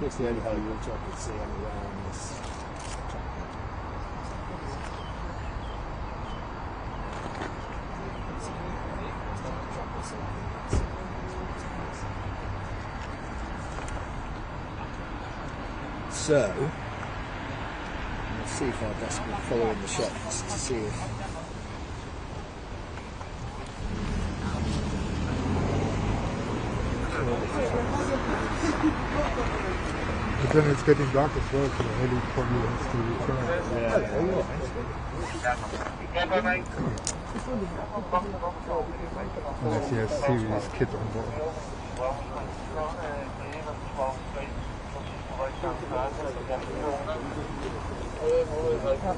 It's the only helicopter I could see anywhere on this track. So, let's see if I best be following the shots to see if. But then it's getting dark as well, so the heli probably has to return. Unless he has serious kit on board.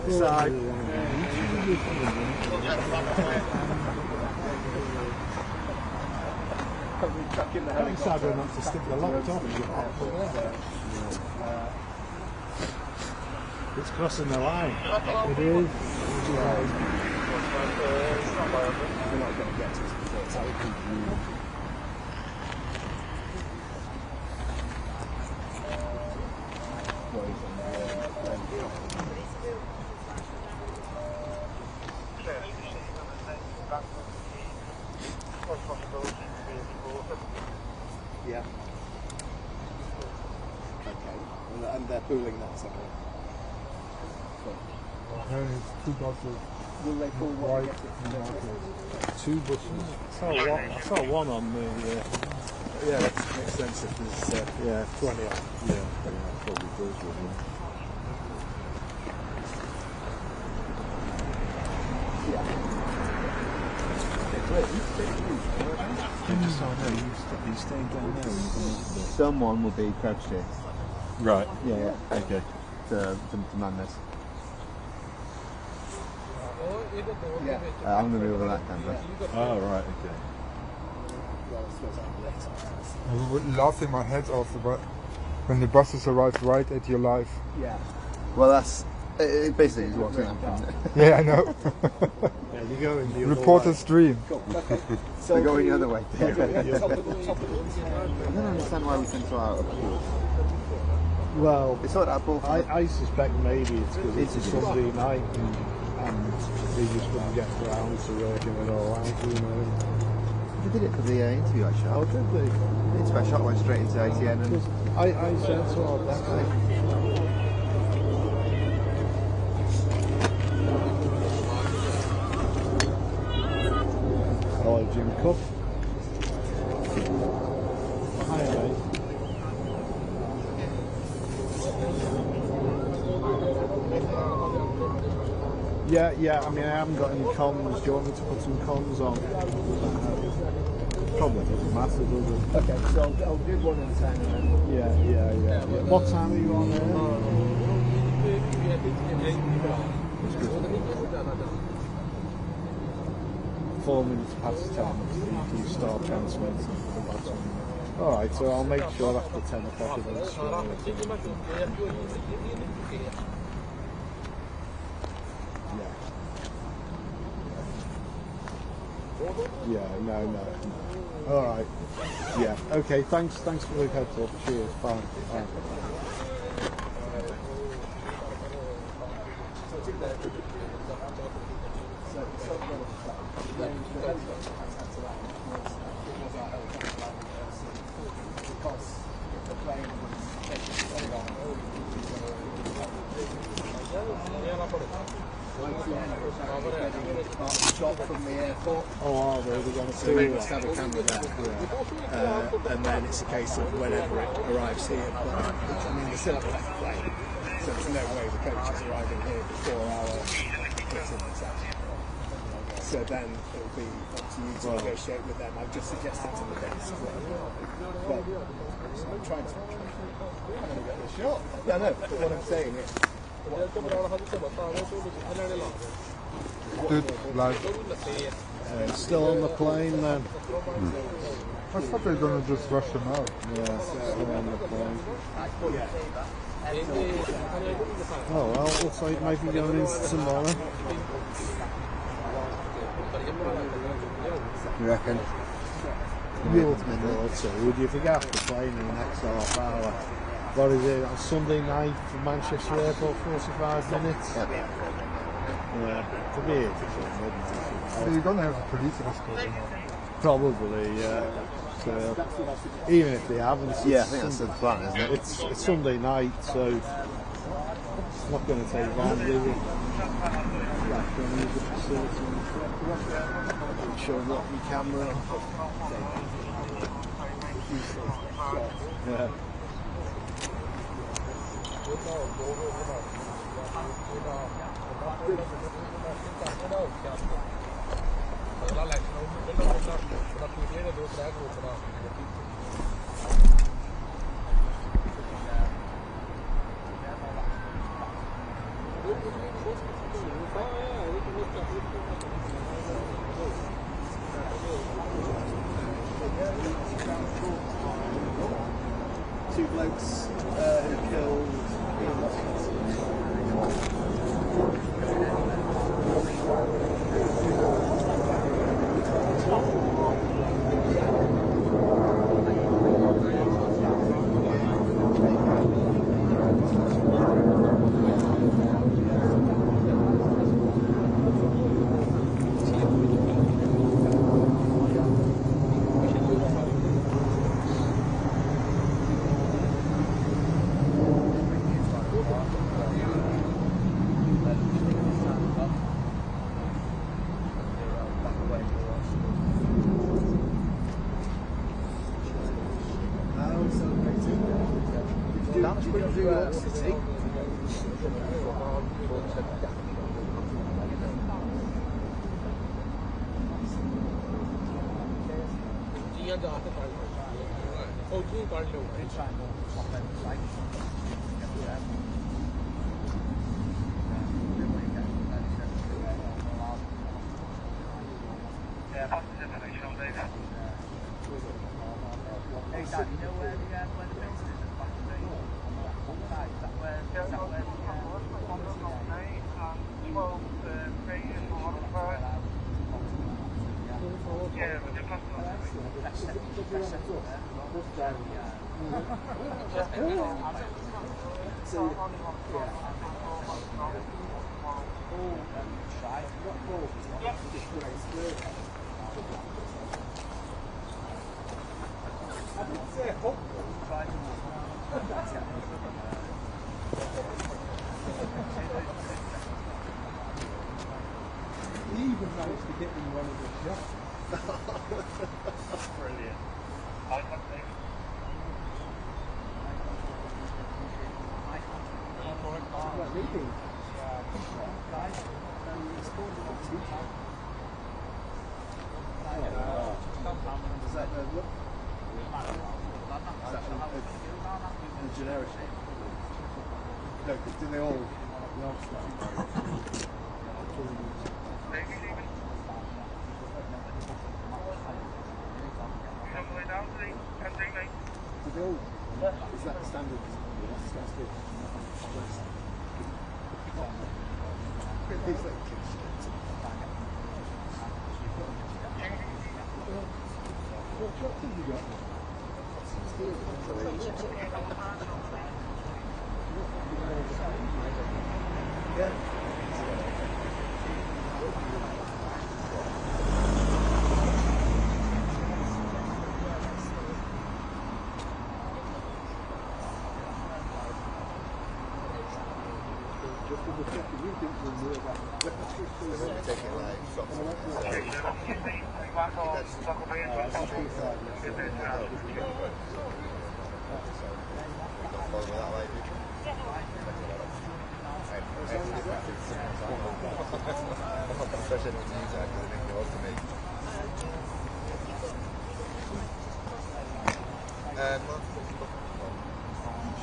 Side. I'm sad not to stick the laptop. It's crossing the line. It is. We're not going to get to this before it's open. Yeah. Okay. And they're pooling that somewhere. And it's 2 buses. Will they pull one? Right. 2 buses. I saw one on the. Yeah, that makes sense if there's 20 on. Yeah, probably does, wouldn't it? Just so I know, you staying down there. Someone will be crouched here. Right. Yeah. Okay. To man this. Yeah. I'm going to be over that camera. Oh, right, okay. I was laughing my head off about when the buses arrive right at your life. Yeah. Well, that's it basically is what's going to happen. Yeah, I know. Yeah, you go in the Reporter's dream. So we're going the other way. I don't understand why we sent her out of course. Well, it's not Apple. I suspect maybe it's because it's a Sunday night and they just couldn't get around to working it all out, you know. They did it for the interview I shot. Oh, did they? It's my shot went straight into ATN and I said so, definitely. Hello, Jim Cuff. Hi, mate. Yeah, I mean, I haven't got any comms. Do you want me to put some comms on? Probably doesn't matter, does it? Okay, so I'll do 1 and 10 and then... Yeah. What time are you on there? 4 minutes past 10. You start transmitting. Alright, so I'll make sure after 10 o'clock it is. Yeah, no. Alright. Yeah, okay, thanks for the heads up. Cheers, bye. Shot from the airport. Oh, are they? They're going to So we must have a camera there. And then it's a case of whenever it arrives here. But, I mean, we still have left the plane, so there's no way the coach is arriving here before our fitting is out. So then it'll be up to you to negotiate with them. I've just suggested to the desk. Well, I'm trying to get the shot. Yeah, no, but what I'm saying is. Good life. Still on the plane then? I thought they were going to just rush them out. Yeah, still on the plane. Oh well, looks like it might be going into tomorrow. You reckon? or two. Would you forget the plane in the next half hour? What is it, on Sunday night from Manchester Airport, 45 minutes? Yeah, to be here for some, wouldn't it? So you're going to have a police escort? Probably, yeah. So, even if they haven't, yeah, I think that's the plan, isn't it? It's Sunday night, so it's not going to take long, is it? Show up your camera. Yeah. Two blokes who killed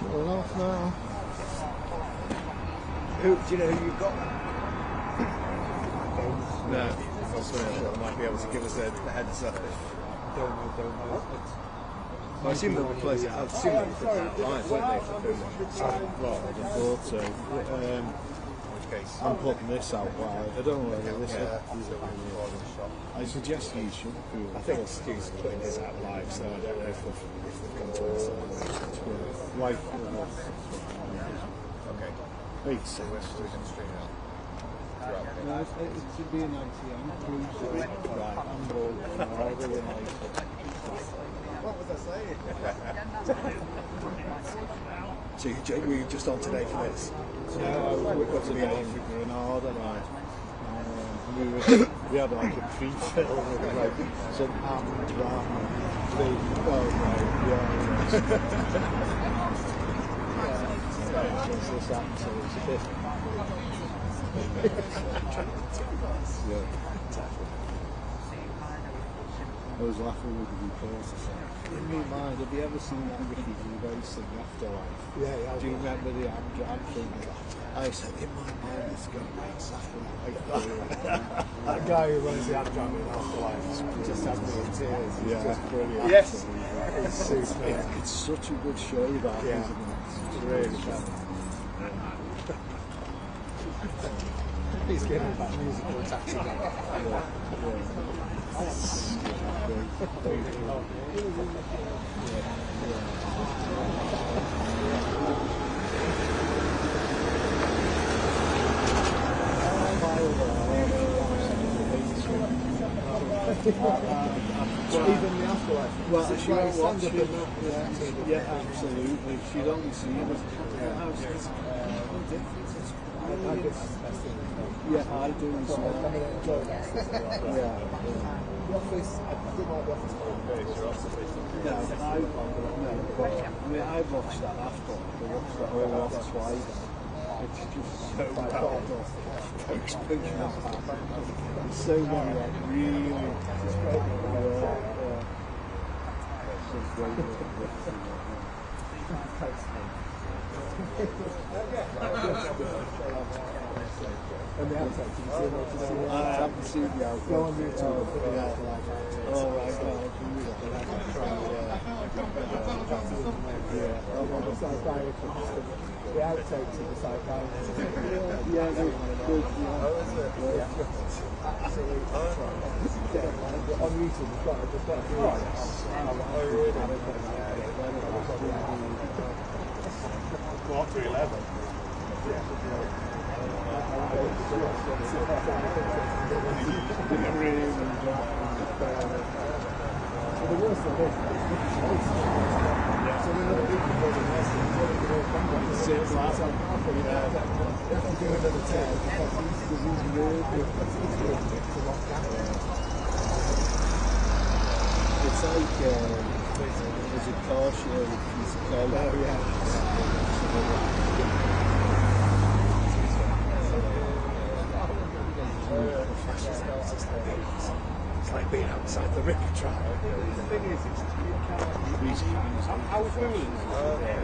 Sure enough now. Do you know who you've got? No. They might be able to give us a heads up. Don't know. I assume they'll be close. I assume they'll be close. Fine, won't they? Well, I thought so. I'm putting this out wide. I don't know whether this is. I suggest you should. I think Stu's putting his out live, so I don't know if they've come to us. Like, Okay. wait, So we're going to stream it out. no, it should be an ITM cruise. Right, I'm all really nice. What was I saying? So were you just on today for this? No, we got to the end for Granada, right. We had like a pre-film with like some ham drama thing. Oh right, yeah. Just this actor, it's a bit. Yeah. I was laughing with the reporter saying, in my mind, have you ever seen that Ricky Gervais sing Afterlife? Yeah. Do you remember the am thing? I said, in my mind, it's going to be exactly like that. That guy who runs the Amjam in Afterlife just had me in tears. It's just brilliant. Yes. It's super. It's such a good show, that, Yeah. isn't it? It's really fun. He's getting that musical taxi. Even the Afterlife. Well, she won't watch it. Yeah, absolutely. She'd only seen it. Yeah, I do as well. Yeah. The Office, I didn't like The Office for days. You're also No, but I've watched that after. I watched that whole lot twice. It's just so bad. There's so many like really And the outtakes, you see what today? I haven't seen the outtakes. Go on YouTube. Oh, right, well, I can do that. The outtakes of the psychiatrist. Yeah, they're good. Absolutely. On YouTube, they've got a few. Quarter 11. So the worst of this is so we're not people for the rest of the you have to do another 10 because these really good to lock down. It's like there's a car show with a piece of code. Oh, yeah. It's like being outside the river track. The thing is, it's how cool is it?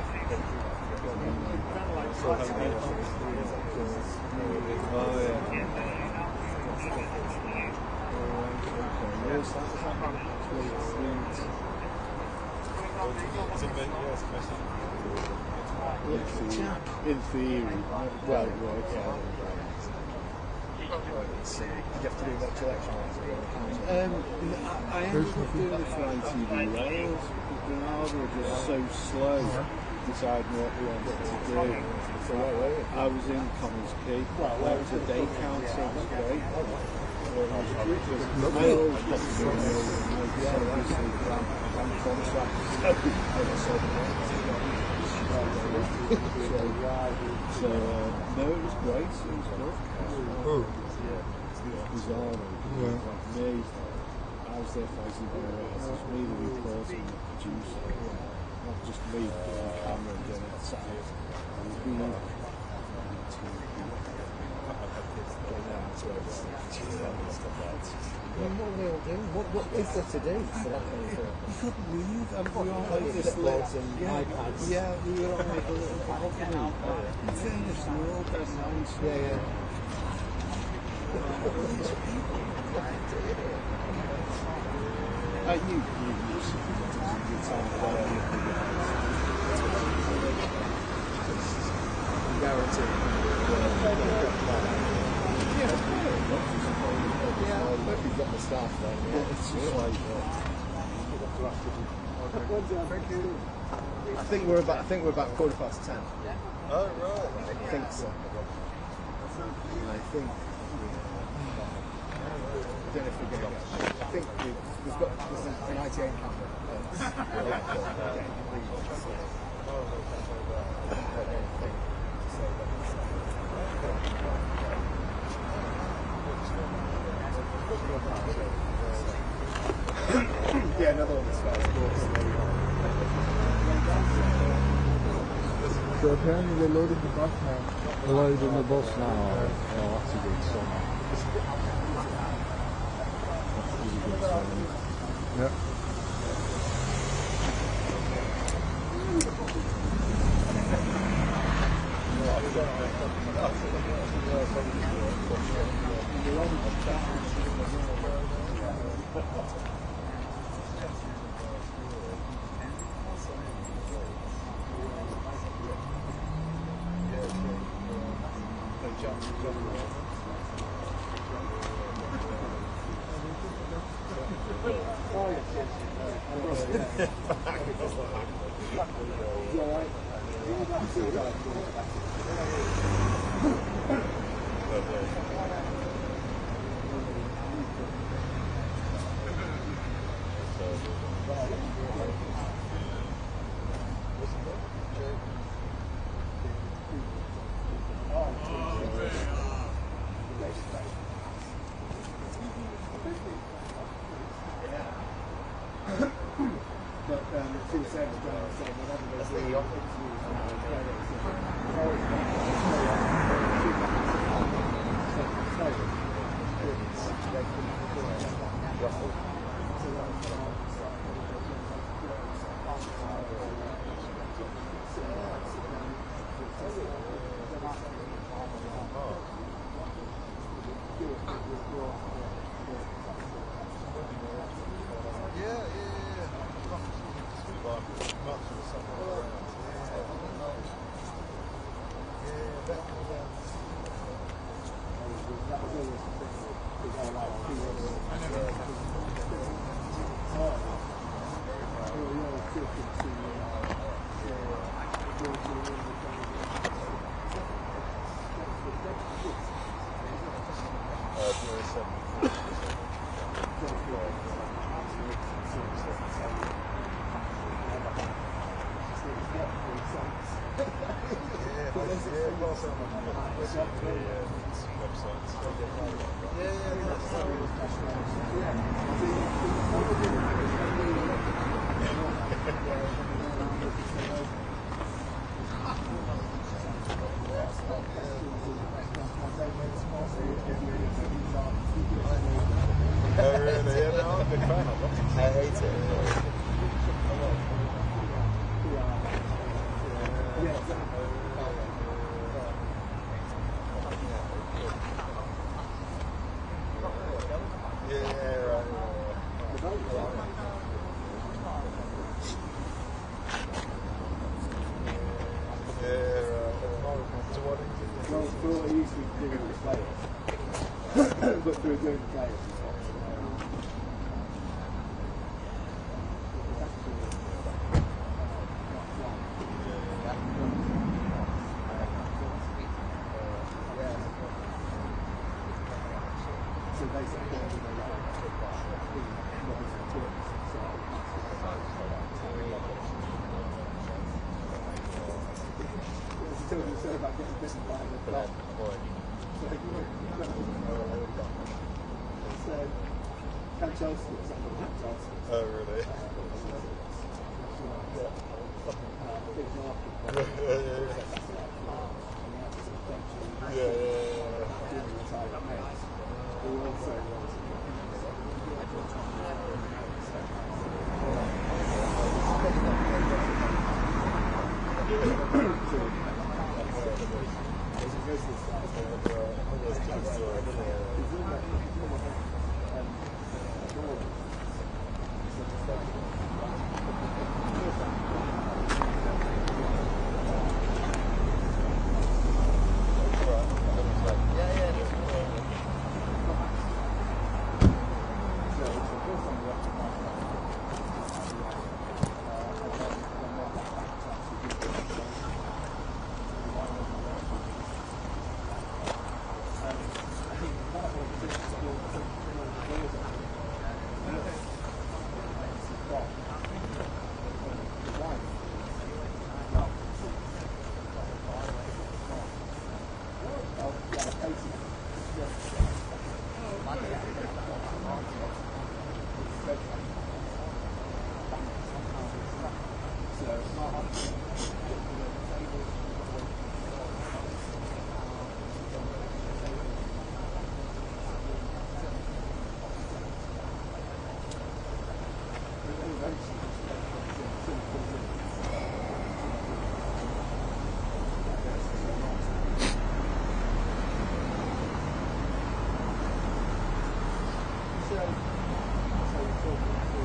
In theory, well, yeah. Did you have to do much election? I ended up doing it for ITV Wales. Granada were just so slow deciding what we wanted to do. So where were you? I was in Commons Key. That was a day council, it was great. I always got to do it. Obviously, I'm contract. So, no, it was great. It was good. Bizarre. Like me, I was there fighting the rest. It was me, the reporter, and the producer. Not just me, but the camera and getting it sat out. What were they all doing? What is there to do for that kind of thing? You couldn't leave. We were on like this little iPads. Yeah, we were on like a little balcony. We finished, we were all dead nice. Yeah. You used to good time Guaranteed. If you've got the staff then, yeah, it's just like I think we're about 10:15. Oh right. I think so. I think I don't know if we're going to get. I think there's an ITA camera. Yeah, another one that's fast, of course. So apparently they're loading the bus now. They're loading the bus now. Oh, that's a good song. Yeah. But through doing players. Oh, really?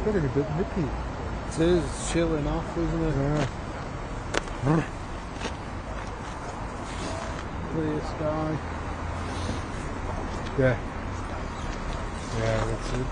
Pretty bit nippy. It is chilling off, isn't it? Yeah. Clear sky. Yeah. Yeah, that's it.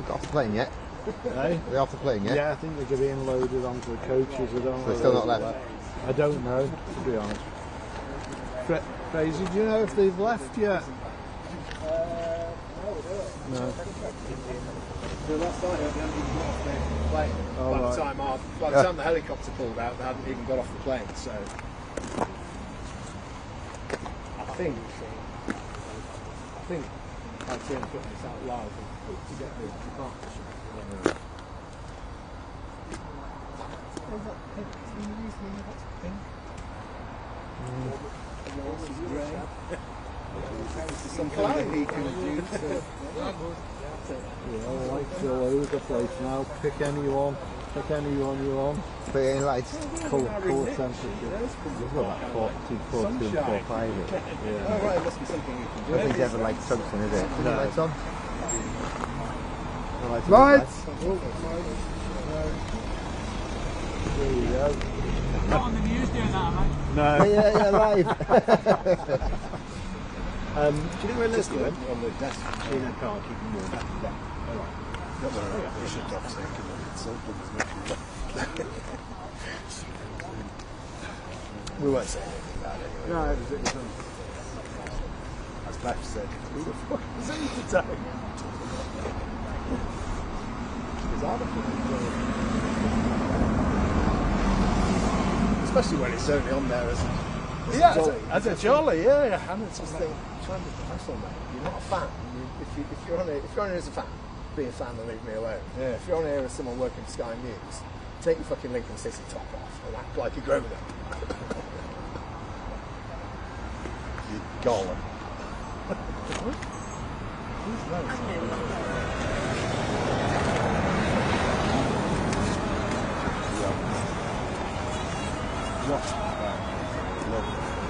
Got off the plane yet? Hey? Are they off the plane yet? Yeah, I think they're being loaded onto the coaches. I don't know. They're still not left? I don't know, to be honest. Crazy, do you know if they've left yet? No. The last night they hadn't even got off the plane. Oh, by right. the time the helicopter pulled out, they hadn't even got off the plane. So I think I'd say I'm putting this out live to get the partnership. Some flying he can do. Yeah, lights all over the place now. Pick any one you want. Pick any lights. Colour sensitive. You've got about 42, 42, 45. Oh right, it must be something you can do. Nothing's ever like tungsten, is it? Is No. the lights on? No lights on. Lights! There you go. Not on the news doing that, mate. No. Yeah, live. Do you know where Liz went? On the desk in a car, keeping warm. Not that I should obviously we won't say anything about it anyway. No, it was As Beth said, who the fuck is he today? Especially when it's only on there as as a jolly, yeah. And it's just trying to pass on that. You're not a fan. If you're on here as a fan, be a fan and leave me alone. Yeah. If you're on here as someone working for Sky News, take your fucking Lincoln City top off and act like a grown up. You gollum.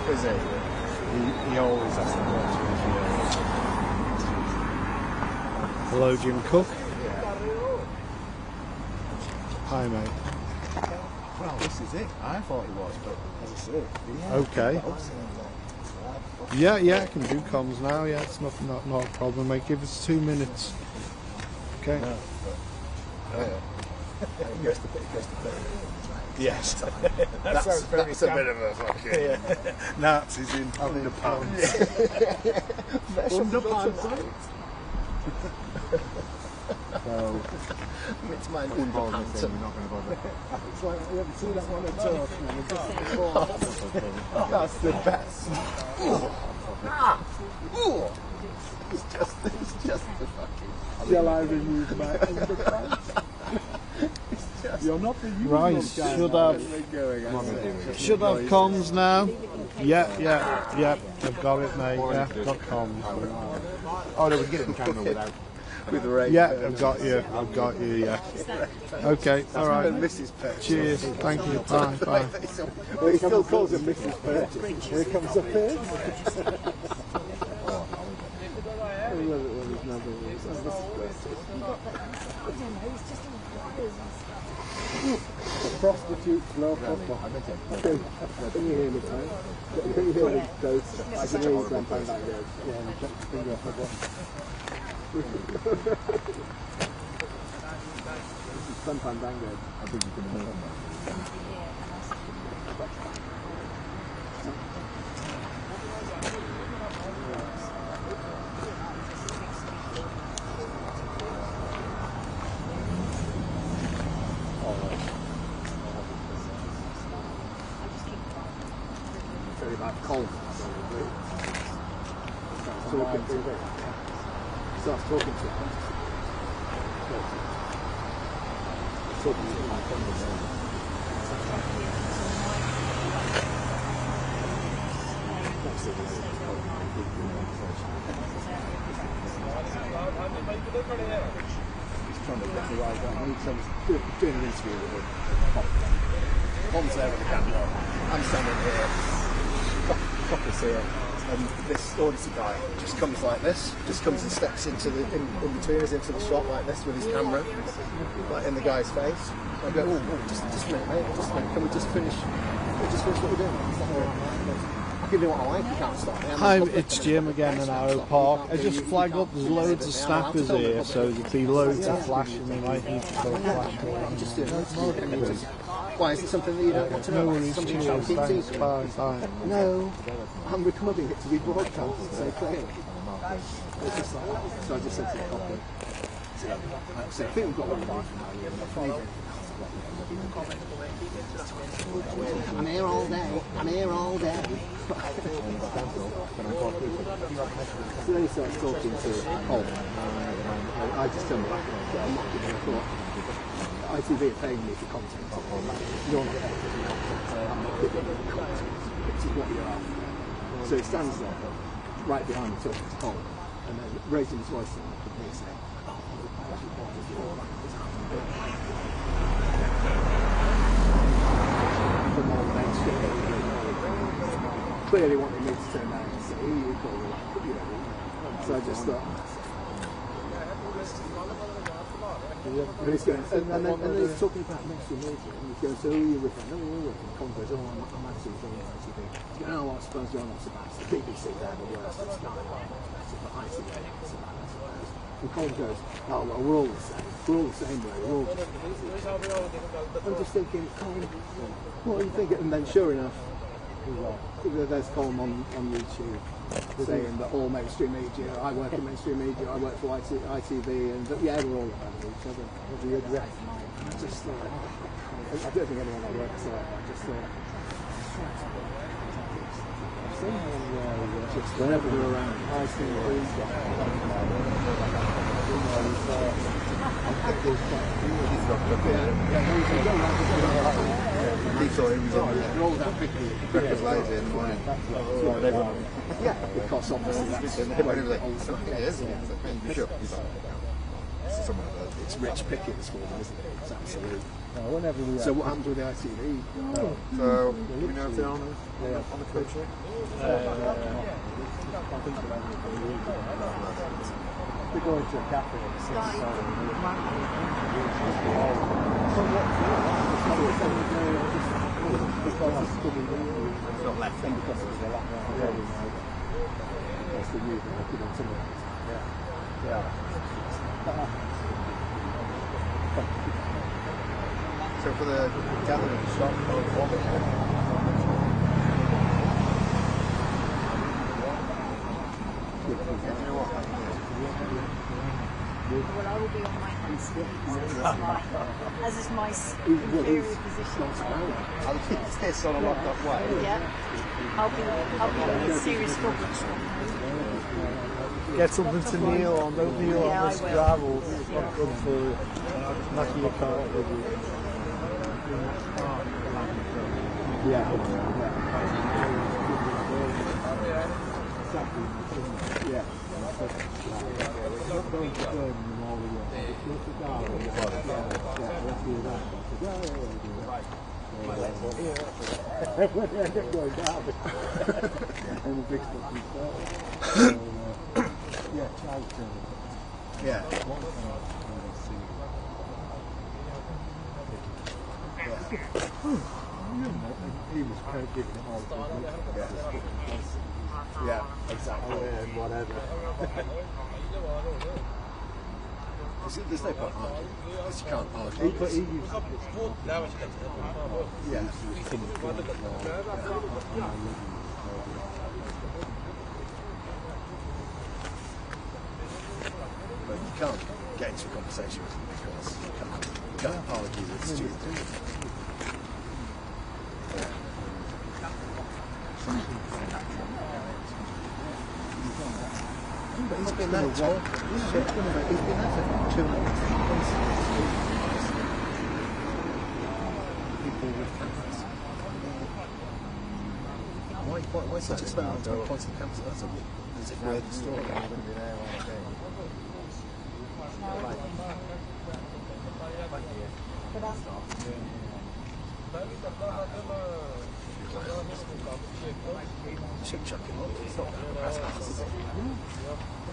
Is he? He always has to watch it. Hello, Jim Cook. Yeah. Hi, mate. Well, this is it. I thought he was, but as I said, Okay. he Yeah, I can do comms now. Yeah, it's not a problem, mate. Give us 2 minutes. Okay. No, yes. That's a bit of a fucking Nazis in underpants. Underpants. So, It's my we're not going to bother. It's like, you ever see that one at Torch? That's the best. It's just the fucking... Shall I remove my underpants? You're not the usual Right, guy. should have comms now. Yeah. I've got it, mate. Yeah, got comms. Oh no, we can get it in camera without. With the rain. Yeah, I've got you. Yeah. Okay, all right. Mrs. Purchase. Cheers. Thank you. Bye. Well, he still calls him Mrs. Purchase. Here comes a pig. Prostitutes, no football. Can you hear me, mate? Can you hear me? Close. I can hear you when that goes. Yeah, and check the finger off the bottom. This is Fun Fandango. I think you can hear them. Very bad cold. Starts talking to him. He's trying to get the right guy. He's doing an interview with him. Mom's there with the camera. I'm standing here. Copper's here. And this auditor guy just comes like this, just comes and steps into the in between us into the shot like this with his camera, like in the guy's face. I go, just a minute, mate, just a minute. Can we just finish what we're doing? I can do what I like. You can't stop me. Hi, it's Jim again in Arrowe Park. I just flag up, there's loads of snappers here, so there'll be loads of flashing. You might need to go flash. Why, is it something that you don't want to know? No worries, Something cheers, keep thanks, secret? bye. No, I'm recording it to be broadcast so clearly. It's just like that. So I just said to the copy. So I think we've got one more. I'm here all day. So then he starts talking to Paul. I just turned back and I'm not giving a thought. ITV are paying me for content. You're not getting I'm not giving you content, which is what you're after. So he stands there, right behind me, talking to Paul, and then raising his voice and looking at me saying, clearly wanting me to turn down and say, who you call me, so I just thought, and he's going, and then he's talking about mainstream media, and he's going, so who are you with? No, you're with Converse. I'm actually from ITV. He's going, oh, I suppose you're not so bad. It's the BBC, they're the worst. It's not like ITV, it's bad, I suppose. And Colin goes, oh, well, we're all the same. We're all the same way. We're all just... I'm just thinking, Colin, what do you think? And then, sure enough, there's Colin on YouTube saying that all mainstream media, I work in mainstream media, I work for ITV, and yeah, we're all about each other. I just thought, I don't think anyone I work for, I just thought, just whenever we're around, yeah, because obviously that's it's Rich Pickett's for them, isn't it? It's absolute. So what happened with the ITV? So, do we know if they're on the coach yet? We're going to a cafe at 6. That's the new thing on some of it. Yeah. So for the gathering shop, Well, I will be on my hands as is my inferior position. I'll keep this on a locked up way. Yeah. I'll be in serious trouble. Get something to kneel on, don't kneel Yeah, on this I will. gravel. It's not good for knocking your car over. Yeah. Yeah. Not going to burn them all the way. It's not the garden. Let's do that. When they end up going down, and the big stuff is there. Yeah, Charles Turner. Yeah. He was giving it all to Yeah, exactly. and whatever. There's no point arguing, because you can't argue. He used Yeah. But you can't get into a conversation with them because you can't argue with stupid. But he's been that tall. He's been that for 2 months. People with cameras. Why such a spell on pointing cameras? That's a weird story. Should chuck him off. It's not that bad.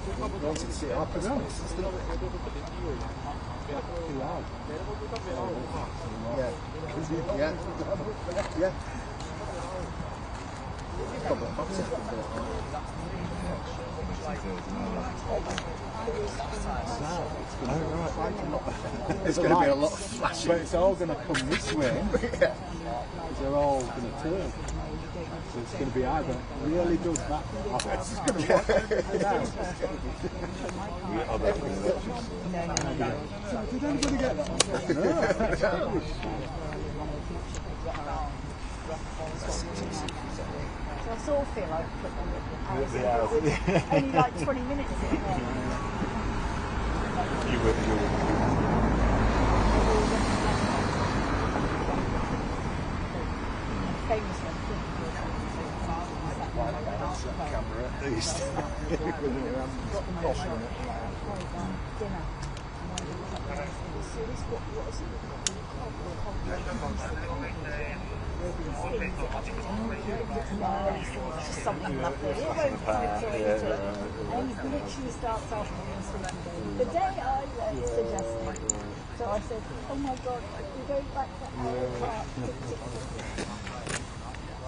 I wanted to see our performance. Yeah. Yeah. Probably There's going to be a lot of flashing. But it's all going to come this way. They're all going to turn. So it's going to be either really does that. It's going to Did anybody get that? So I sort of feel like only like 20 minutes in there. You would. Famous one. Camera at least. Something lovely. It won't come into it. And he literally starts off the day I suggested. So I said, oh my God, we're going back to Arrowe Park.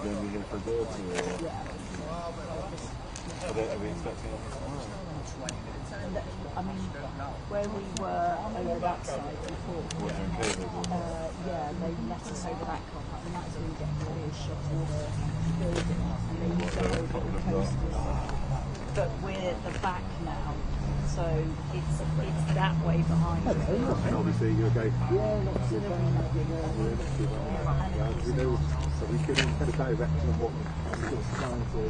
Then we're going for birds or... Are we expecting I mean, where we were over that side before, yeah, they let us over that car park, and that's where we get a real shot of the building, and they used to over the coasters. But we're at the back now, so it's that way behind us. And obviously you're going, yeah, not too bad. We know, so we can get a direction of what we're trying to.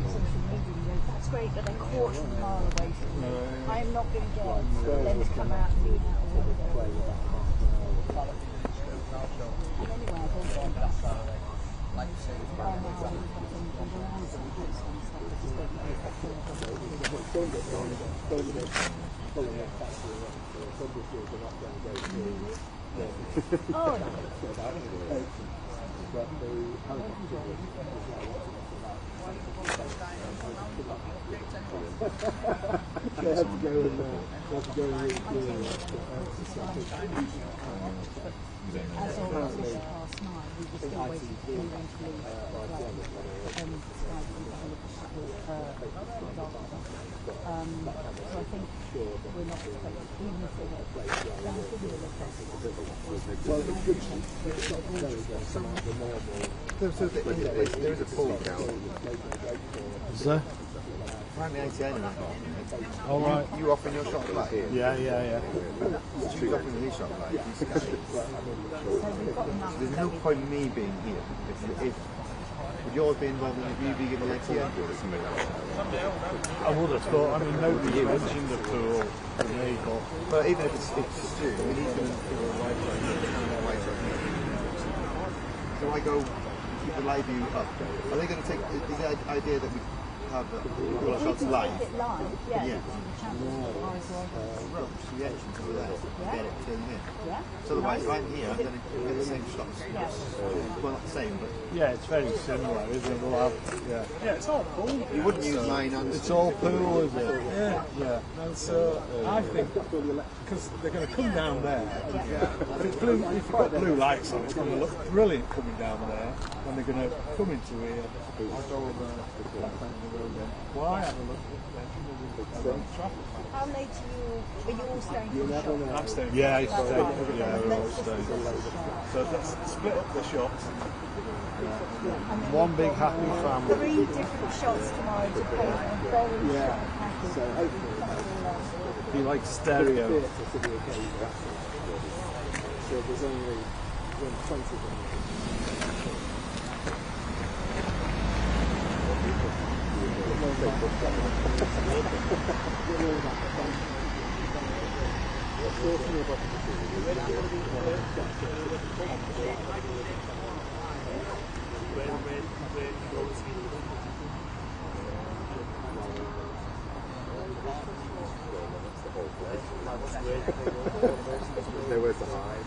That's great, but they're quarter of a mile away from me. I am not going to get them to come out and be out of order. And anyway, I've also got back. Oh, no. They have to go and read As of last night, we were still waiting for him to leave. So I think we're not expecting, even if they get there is a pool down. Is there? Right in the 88 All right. You offering your shot like here? Yeah. She's offering his shot like there's no point in me being here if would yours be involved in you being in the 88 or something like that? I would have thought. I mean, nobody mentioned the pool to me, but even if it's Stu, I mean, he's going to do a white so I go keep the live view up. Are they going to take the idea that we have all our shots live? Yeah. Ropes to the entrance over there. Get it turning in. Yeah. So otherwise, right here, I'm going to get the same shots. Yes. Well, not the same, but yeah, it's very similar, isn't it? We'll have, Yeah, it's all pool. you wouldn't use mine on. It's all pool, is it? Yeah. And so I think because they're going to come down there. If it's blue, if you've got blue lights on, it's going to look brilliant coming down there. When they're going to come into here, I'll go over the road then. Why have a look at traffic? How late are you all staying for the shop? I'm staying. Yeah, we're all staying. So let's split up the shots. One big happy family. 3 different shots tomorrow to pay and very short package. So hopefully Be like stereo. to the occasion. So there's only 20 of them. Nowhere to hide.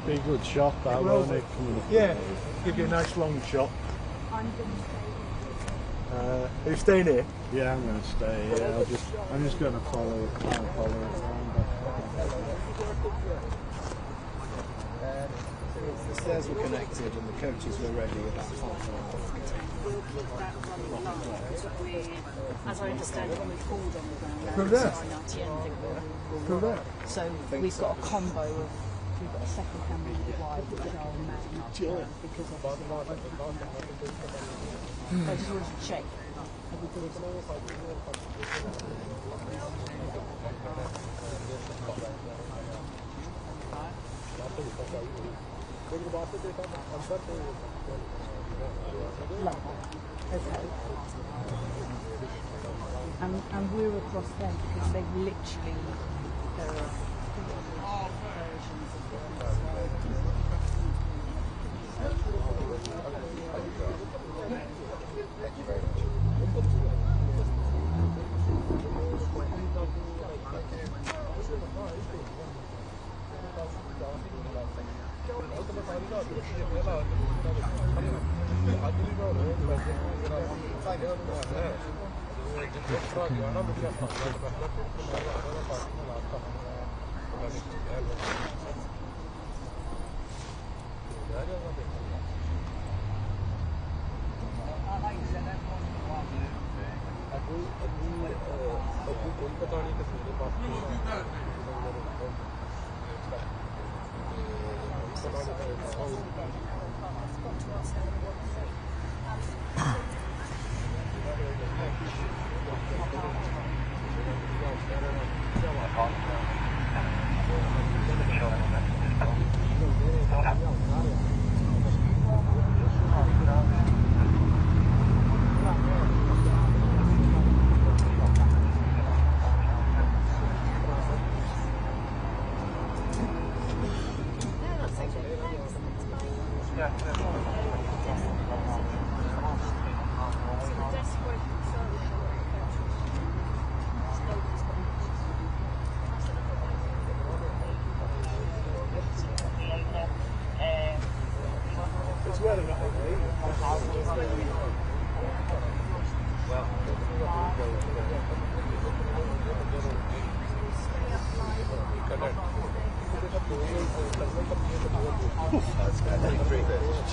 Be a good shot, that won't it? Yeah, give you a nice long shot. I'm going to Are you staying here? Yeah, I'm going to stay. Yeah, I'm just going to follow it around. The stairs were connected and the coaches were ready about 5 as I understand it, when we pulled on the ground, Correct. Correct. So we've got a combo of, we've got a second hand wide which are mounted because of I just wanted to check everything. Okay. And we're across them because they literally, there are versions of them as well. Thank you very much.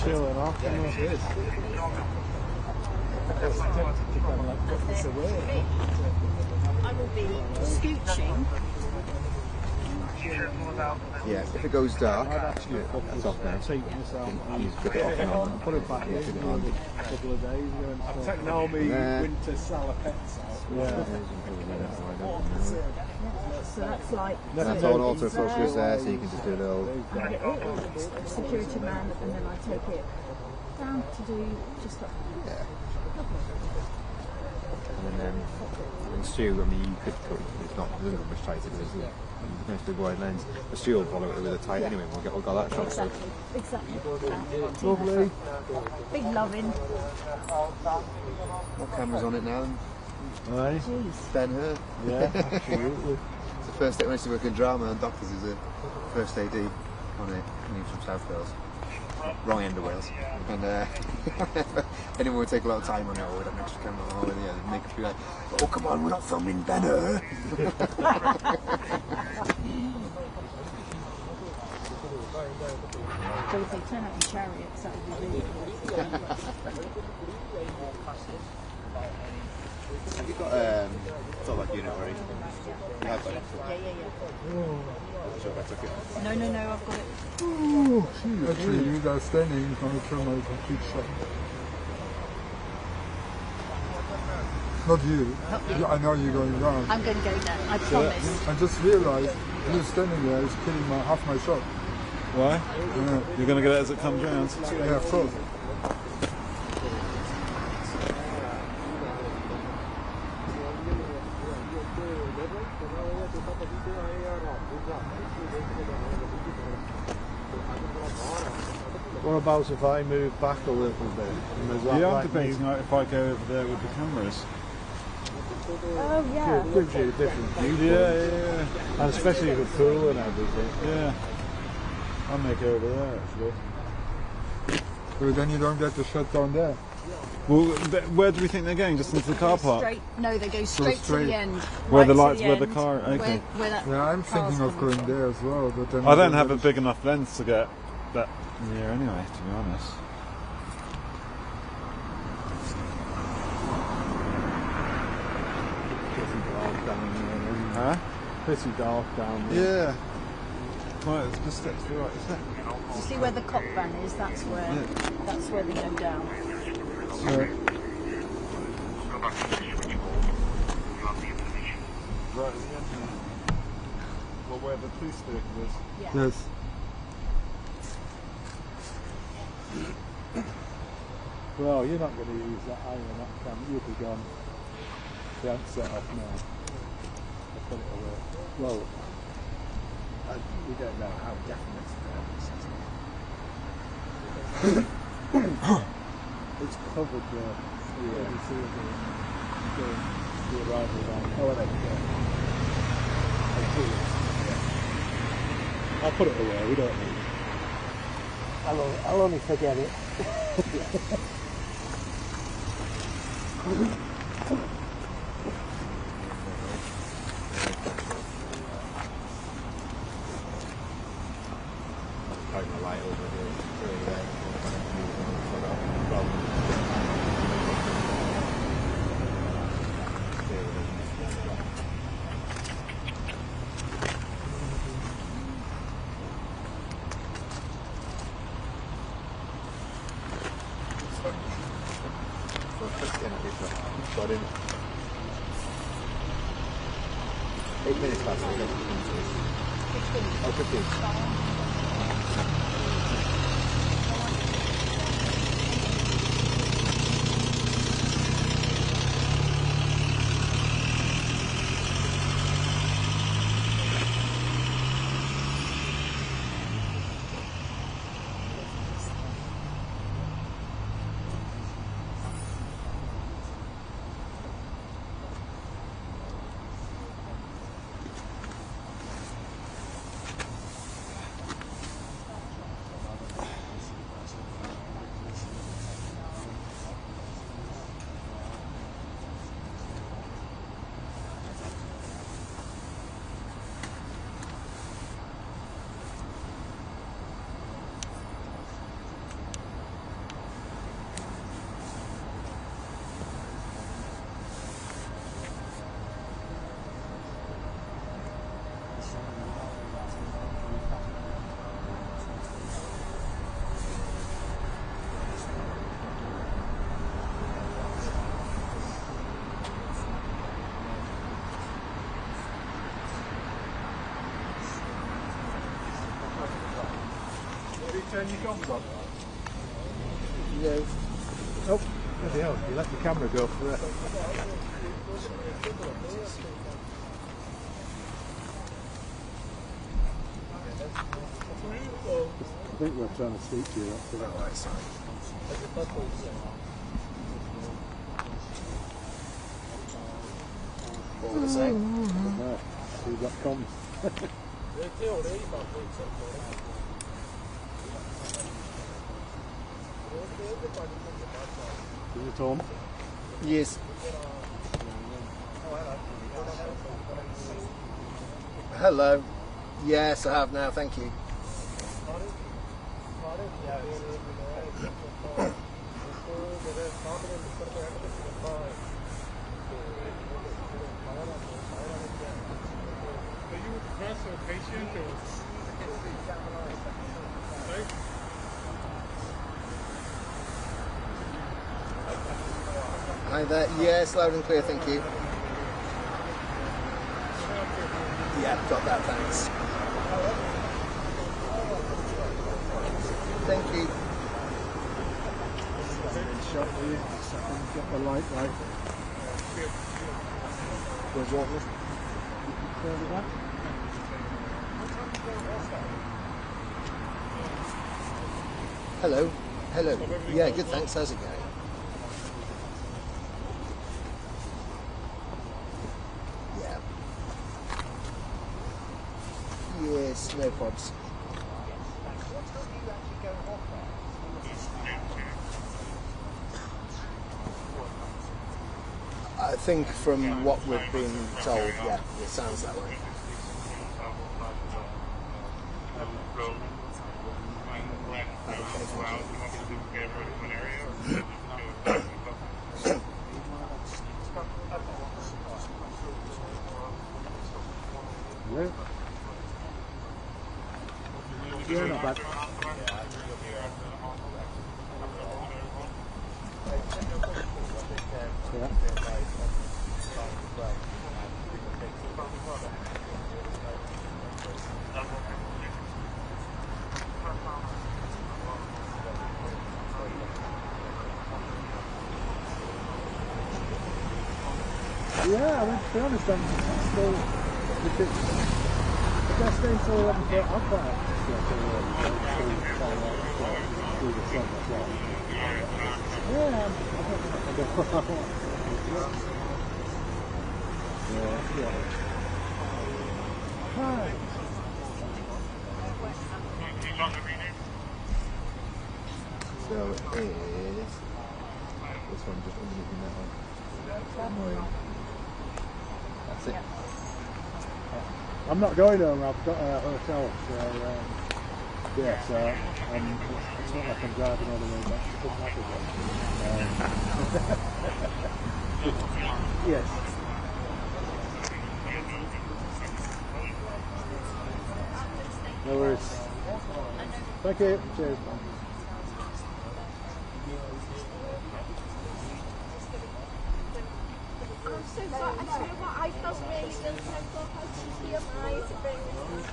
Chilling off. Yeah, it is. I will be scooching. Yeah, if it goes dark, that's off now. Use it off and on. Put it back in a couple of days ago. I'm taking all my winter salopettes out. So that's like That's all autofocus there, so you can just do a little. security man, and then I take it down to do just up. Yeah. And then Stu, I mean, you could cut it's not, there's not much tighter, but there's nice big wide lens. But Stu will follow it with a tight anyway, we'll get that shot. Exactly. Lovely. Big loving. What camera's on it now? Aye. Jeez. Ben Hur. Yeah, absolutely. It's the first day when I used to work in drama and Doctors is the first AD on a news from South Wales. Wrong end of Wales. And anyone would take a lot of time on it or with an extra camera on and make it feel like, oh come on, we're not filming Ben Hur. So if they turn out in chariots, that would be really cool. Have you got like unit or anything? You have got it? Yeah. Sure, I took it. No, I've got it. Ooh, actually, you guys standing on the terminal complete shot. Not you. I know you're going wrong. I'm going to go there, I promise. I just realized you standing there is killing half my shot. Why? You're going to get it as it comes round? Yeah, of course. What about if I move back a little bit? Yeah, I'm debating if I go over there with the cameras. Oh, yeah. It gives you a different view. Yeah. And especially with pool and everything. Yeah. I'll make it over there actually. But then you don't get to shut down there. Well, where do we think they're going? Just into the car park? No, they go straight to the end. Where right the to lights, the where the end, car. Okay. where that Yeah, I'm thinking of car's going there as well, but then I don't have a big enough lens to get that near anyway, to be honest. Pretty dark down there. Huh? Pretty dark down there. Yeah. Right, it's just steps to the right, isn't it? You see where the cop van is? That's where they go down. Right. Right, at the end here. Well, where the police vehicle is. Yeah. Yes. Well, you're not going to use that iron that cam. You'll be gone. They haven't set off now. I'll put it away. Well, we don't know how definite it's covered there. Yeah. You see the arrival line. Oh, there we go. I'll put it away. We don't need it. I'll only forget it. Got in. 8 minutes past. Oh, 15. Turn your guns on. No. Oh, bloody hell, you let the camera go for it. I think we're trying to speak to you. That's the right side. What would I say? No, see that comes. Is it on? Yes. Hello. Yes, I have now, thank you. Hi there. Yes, loud and clear, thank you. Yeah, got that, thanks. Thank you. Shot with you, so I can get the light right. Where's your office? Further back. Hello. Hello. Yeah, good, thanks. How's it going? Yeah. Yes, no probs. think from what we've been told, yeah, it sounds that way. Yeah, not bad. Yeah. Yeah, I mean, to be honest, I'm still, if it's the best thing for them, I'm quite happy to do the song as well. Yeah, yeah. Hi. So it is this one just underneath the metal. That's it. I'm not going home, I've got a hotel, so yeah, so it's not like I'm driving all the way back to yes. No worries. Thank you. Cheers. I'm so sorry. I don't know what I felt really guilty. I thought how cheeky am I to bring this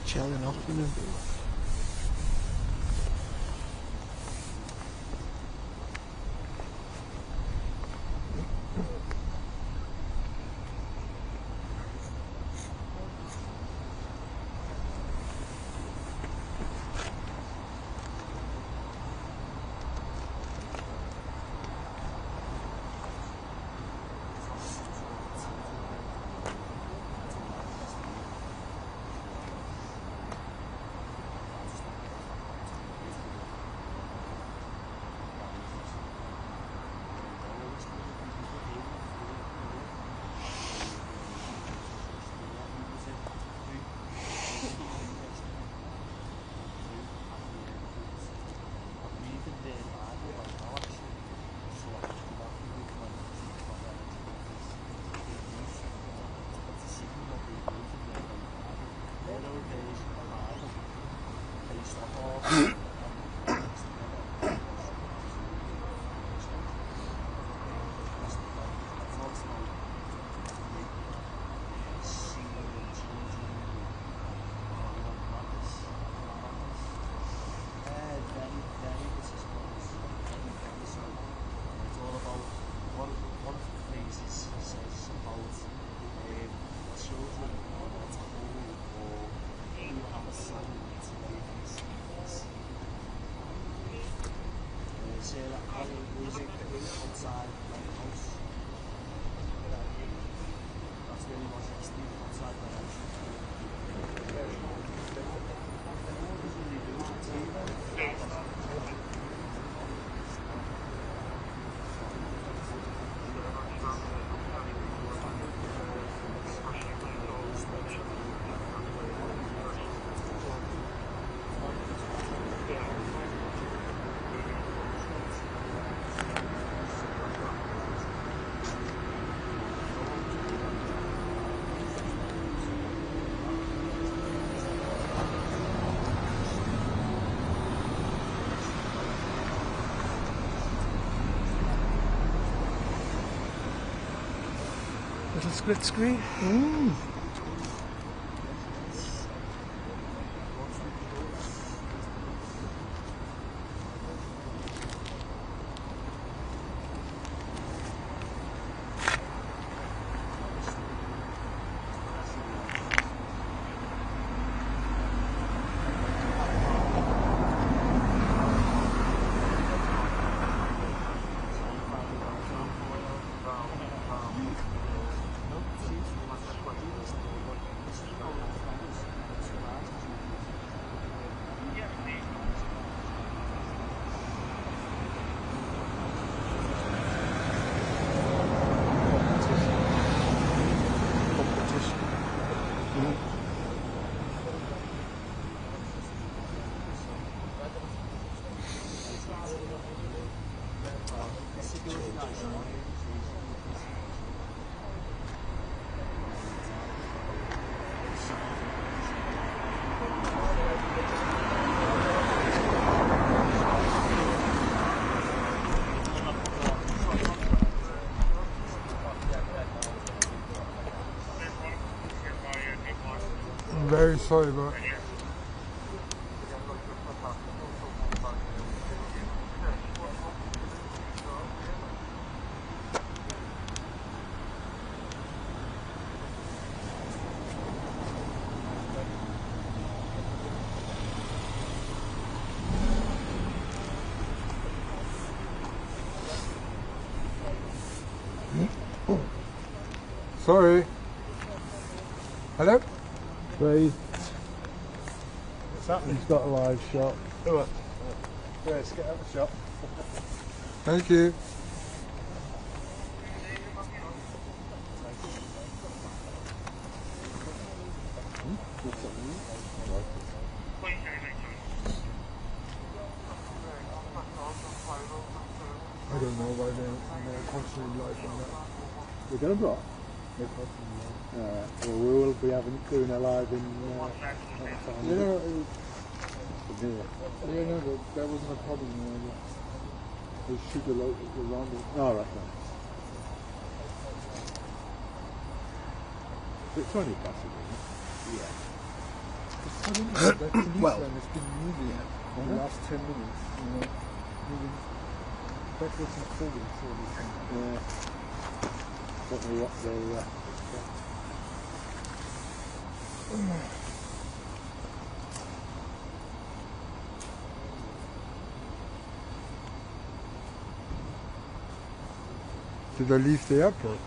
Chilling off, you know. Little split screen. very sorry about it. Sorry. Hello? Please. What's happening? He's got a live shot. Who? Let's get out the shot. Thank you. I don't know why they're constantly live on that. We're going to block? Well, we will be doing a live in Yeah, no, that wasn't a problem. They shoot a lot around it. Oh, right. It's 20 past, Yeah. It's funny, that police Well, line has been moving in the last 10 minutes, moving backwards and forwards all the time. Yeah. Don't know what they Did they leave the airport?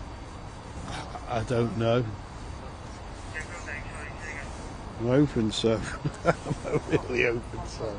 I don't know. I'm hoping so. I'm really hoping so.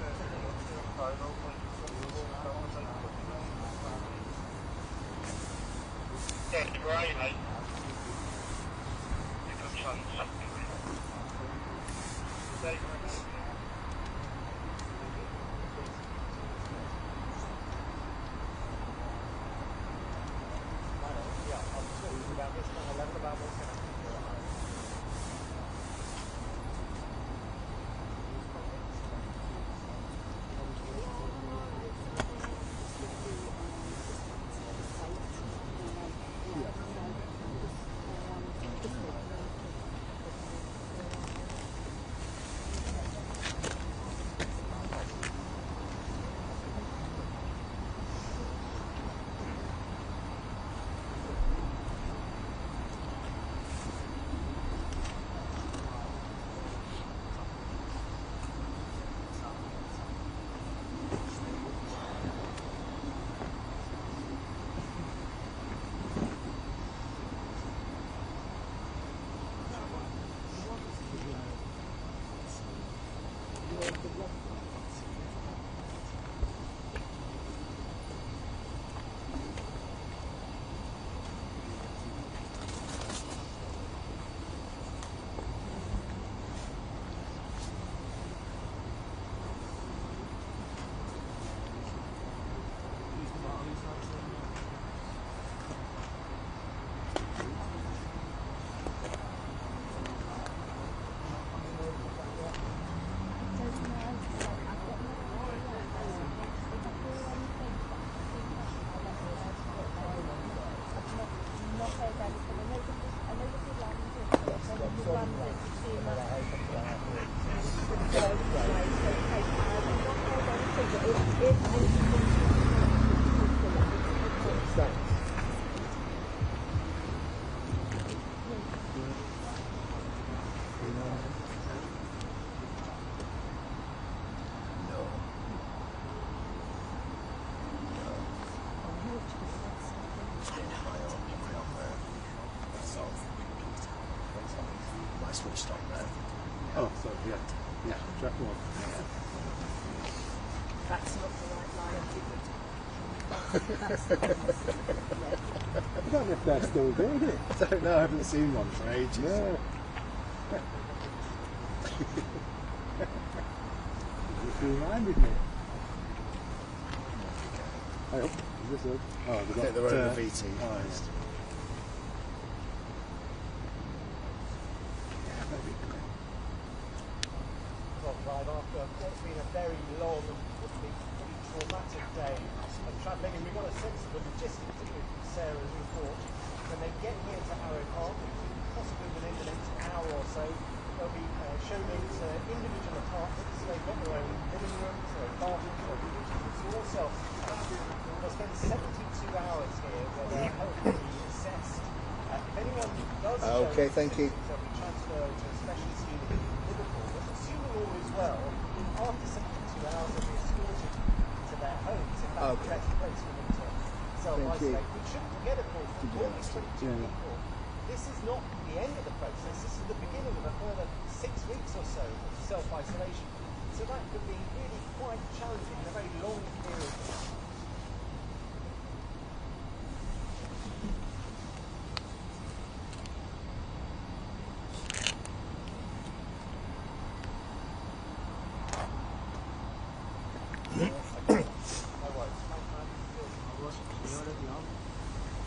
Switched on there. Oh, sorry, yeah. Track one. That's not the right line, I don't know if they're still doing it. I don't know, I haven't seen one for ages. No. You reminded me. I hope. Is this it? Oh, I think they're over VT. Oh, yeah. After what's been a very long and pretty traumatic day of travelling, and we got a sense of the logistics, didn't we, from Sarah's report. When they get here to Arrowe Park, possibly within the next hour or so, they'll be shown into individual apartments. They've got their own living rooms, their own bathrooms, their own kitchens, all self-contained. They'll spend 72 hours here where their health will be assessed. If anyone does okay, thank you. they'll be transferred to a specialist unit in Liverpool. But assuming all is well, after 72 hours they'll be escorted to their homes if that's the best place for them to self-isolate. We shouldn't forget, of course, that all these 22 people, this is not the end of the process. This is the beginning of a further 6 weeks or so of self-isolation. So that could be really quite challenging in a very long period of time.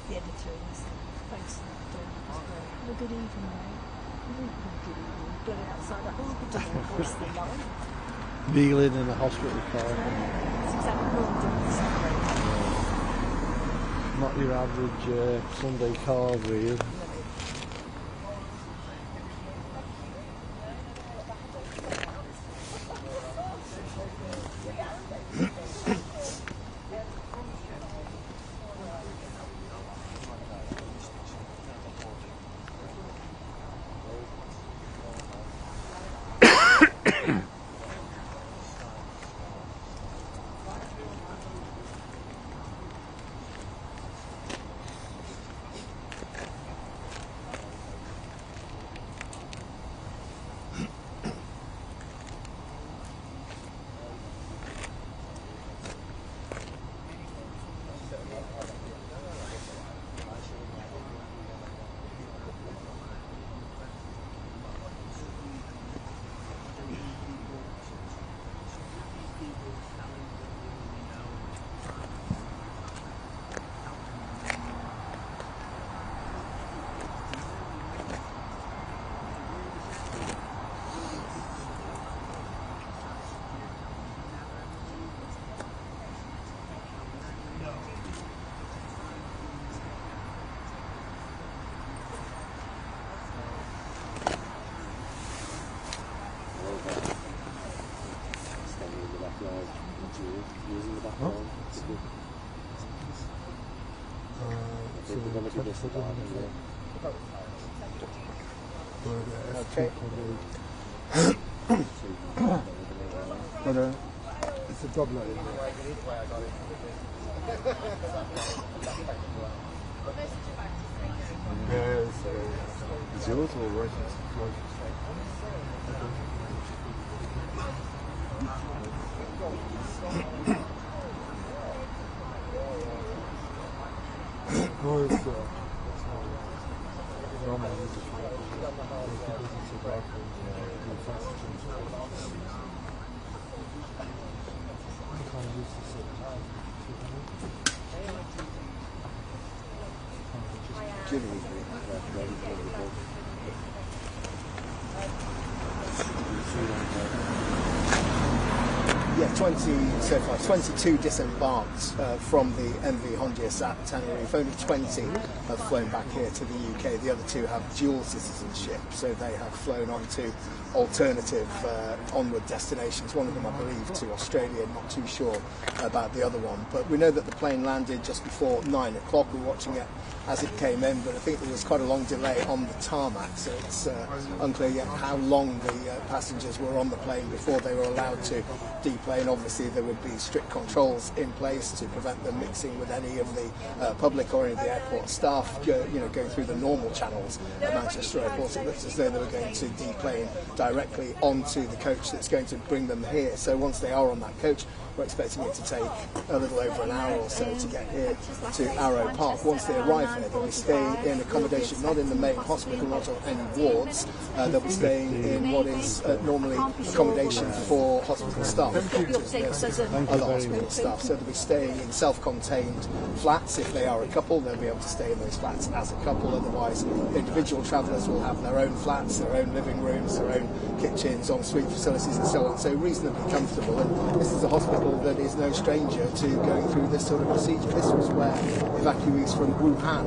The editor is thanks have a good evening, mate. Good evening. Get it outside the hospital and voice the line. Beagling in a hospital car. That's exactly what I'm doing Sunday. Not your average Sunday car, really. Okay. But it's a doubler in there. It's yours or yours? Yeah, 20 so far, 22 disembarked from the MV Hondius at Tenerife. Only 20 have flown back here to the UK. The other two have dual citizenship, so they have flown on to alternative onward destinations. One of them, I believe, to Australia. Not too sure about the other one. But we know that the plane landed just before 9 o'clock. We're watching it as it came in, but I think there was quite a long delay on the tarmac, so it's unclear yet how long the passengers were on the plane before they were allowed to deplane. Obviously there would be strict controls in place to prevent them mixing with any of the public or any of the airport staff, going through the normal channels at Manchester Airport. It looks as though they were going to deplane directly onto the coach that's going to bring them here. So once they are on that coach, we're expecting it to take a little over an hour or so to get here to Arrowe Park. Once they arrive here, they'll be staying in accommodation, not in the main hospital, not on any wards. They'll be staying in what is normally accommodation for hospital staff, doctors, other hospital staff. So they'll be staying in self-contained flats. If they are a couple, they'll be able to stay in those flats as a couple. Otherwise, individual travellers will have their own flats, their own living rooms, their own kitchens, ensuite facilities and so on. So reasonably comfortable. And this is a hospital that is no stranger to going through this sort of procedure. This was where evacuees from Wuhan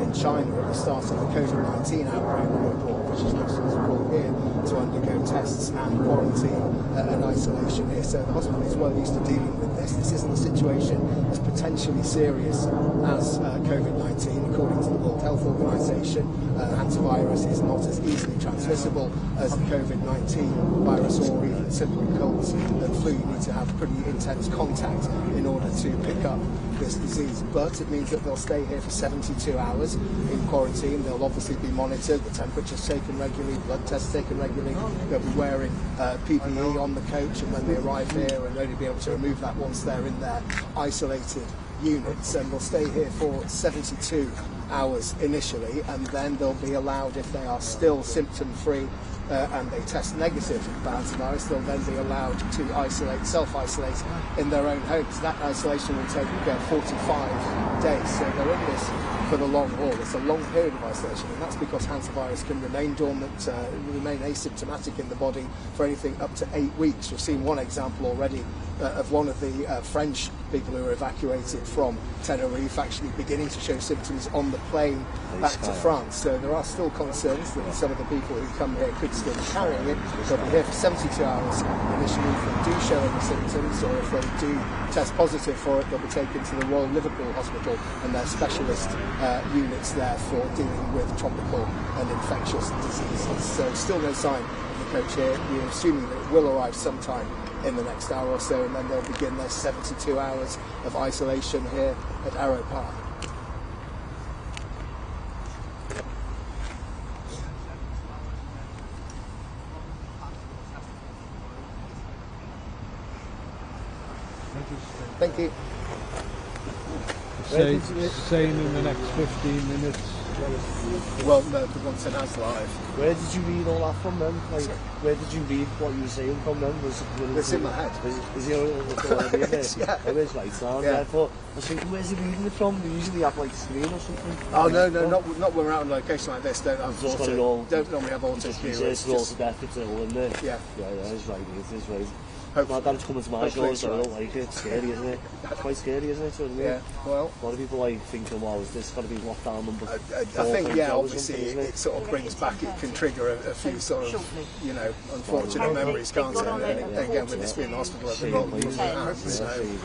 in China at the start of the COVID-19 outbreak were brought. British nationals are brought here to undergo tests and quarantine and isolation here. So the hospital is well used to dealing with this. This isn't a situation as potentially serious as COVID-19, according to the World Health Organization. Hantavirus is not as easily transmissible as the COVID-19 virus or even simply colds and flu. You need to have pretty intense contact in order to pick up this disease, but it means that they'll stay here for 72 hours in quarantine. They'll obviously be monitored, the temperature's taken regularly, blood tests taken regularly. They'll be wearing PPE on the coach, and when they arrive here, and only be able to remove that once they're in their isolated units, and they'll stay here for 72 hours initially, and then they'll be allowed, if they are still symptom-free and they test negative for hantavirus, they'll then be allowed to self-isolate in their own homes. That isolation will take 45 days, so they're in this for the long haul. It's a long period of isolation, and that's because hantavirus can remain dormant, remain asymptomatic in the body for anything up to 8 weeks. We've seen one example already of one of the French people who were evacuated from Tenerife actually beginning to show symptoms on the plane back to France. So there are still concerns that some of the people who come here could still be carrying it. They'll be here for 72 hours initially. If they do show any symptoms, or if they do test positive for it, they'll be taken to the Royal Liverpool Hospital and their specialist units there for dealing with tropical and infectious diseases. So still no sign of the coach here. We're assuming that it will arrive sometime in the next hour or so, and then they'll begin their 72 hours of isolation here at Arrowe Park. Thank you. Saying in the next 15 minutes. Well, no, the one said as live. Where did you read all that from then? Like, where did you read what you were saying from then? It's in my head. Is he already in there? Yeah. Oh, it's right down there. I was thinking, where's he reading it from? They usually have like screen or something. Oh no, not when we're out on location like this. Don't normally have auto cue. It's all to death, it's all in there. Yeah. Yeah, it's right, it is right. My dad's coming to my door, so I don't like it. It's scary, isn't it? It's quite scary, isn't it? So, yeah, well, a lot of people like thinking, well, is this got to be lockdown number 4? I think, yeah, obviously it sort of brings back, it can trigger a few sort of, you know, unfortunate memories, can't it? And again, with this being the hospital at the moment, so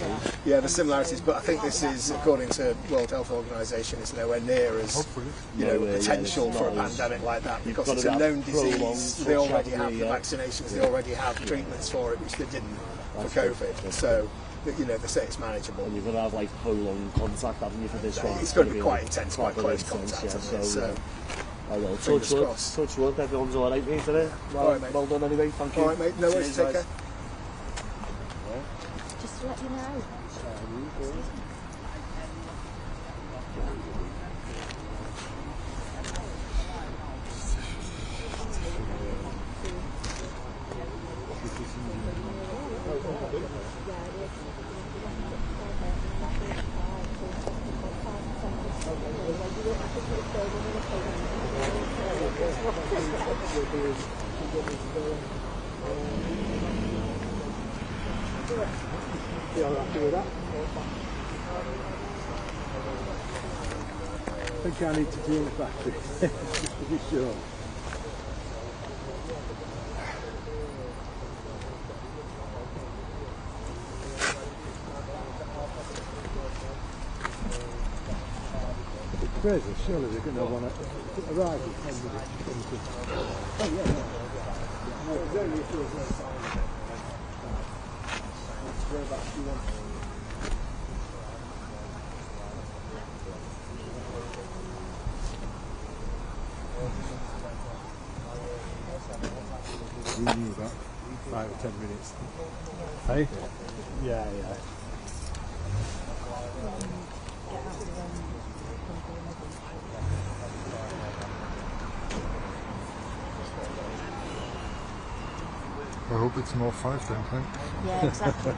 yeah, the similarities. But I think this is, according to World Health Organization, it's nowhere near as, you know, potential for a pandemic like that, because it's a known disease. They already have the vaccinations, they already have treatments for it, which they didn't for COVID. So, you know, they say it's manageable. And you're going to have like prolonged contact, haven't you, for this one? It's going to be quite intense, quite close contact. Yeah, so I will. Touch wood, everyone's alright, mate, today. Alright, mate. Well done anyway, thank you. Alright, mate, no worries, take care. Just to let you know. I think I need to do it back just to be sure. Crazy, surely they're going to want to arrive at 10 minutes. Oh, yeah, yeah. No, it's only if there's no sign. Whereabouts do you want? We knew about 5 or 10 minutes. Hey? Yeah, yeah. I hope it's more 5 then, thanks. Yeah, exactly.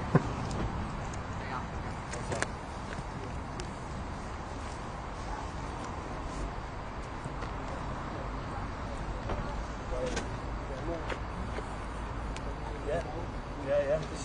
Yeah, this is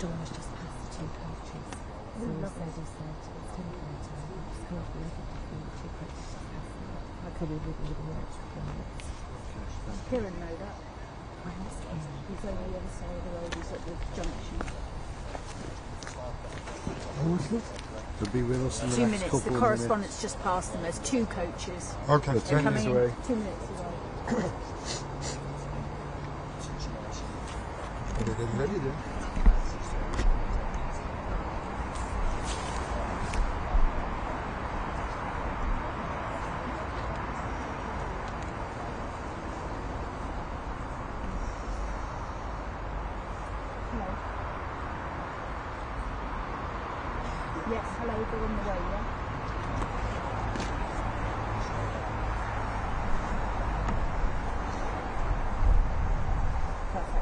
Dawn was just past the two coaches. So he said it's 10 minutes. Just come off the other two coaches just past them. I could have lived with the extra 4 minutes. Kieran know that. Where's Kieran? He's over the other side of the road. He's at the junction. To be with us in the 2 next minutes. couple The of correspondence just passed them. There's 2 coaches. Okay, They're 10 minutes coming away. 2 minutes away. Are they getting ready then? Yes, hello, they're on the way, yeah? Perfect.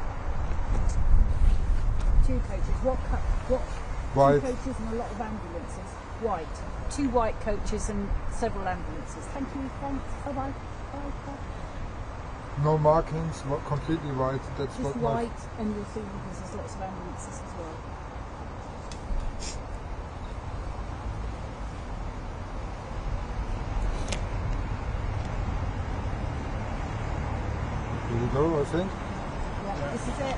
got White. 2 coaches and a lot of ambulances. White. 2 white coaches and several ambulances. Thank you, thanks. Bye-bye. Bye. No markings, completely white. That's Just what white, and you'll see because there's lots of ambulances as well. Here we go, I think. Yeah, this is it.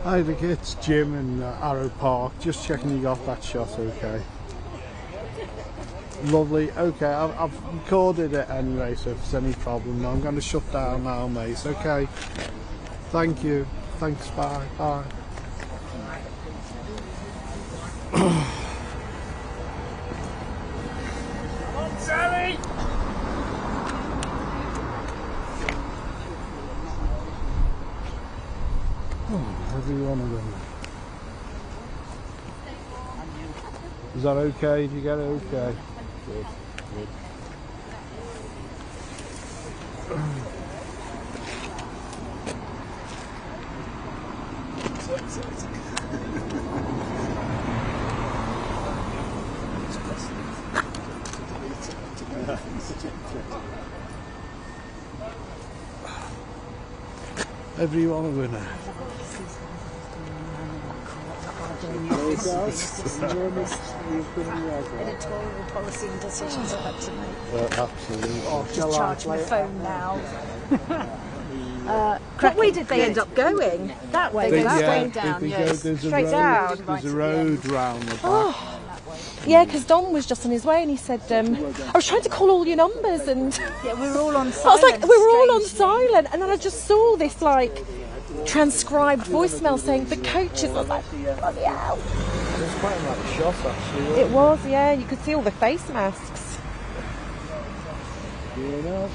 Hi Vicky, it's Jim in Arrowe Park. Just checking you got that shot okay. Lovely, okay, I've recorded it anyway, so if there's any problem, I'm going to shut down now, mate, okay? Thank you, thanks, bye, bye. Sally! Everyone of them. Is that okay? Did you get it okay? Good, good. Everyone a winner. Editorial policy and decisions I had to make. Absolutely. Just charge my phone now. What way did they end up going? That way, They, that yeah, way down, they yes. go, there's Straight a road, down. There's a road round the back. Oh. Yeah, because Don was just on his way and he said, I was trying to call all your numbers and... Yeah, we were all on silent. I was like, we were all on silent. And then I just saw this, like, transcribed voicemail saying, the coaches. I was like, bloody hell. It was quite like a shot, actually. It was, yeah. You could see all the face masks. You know,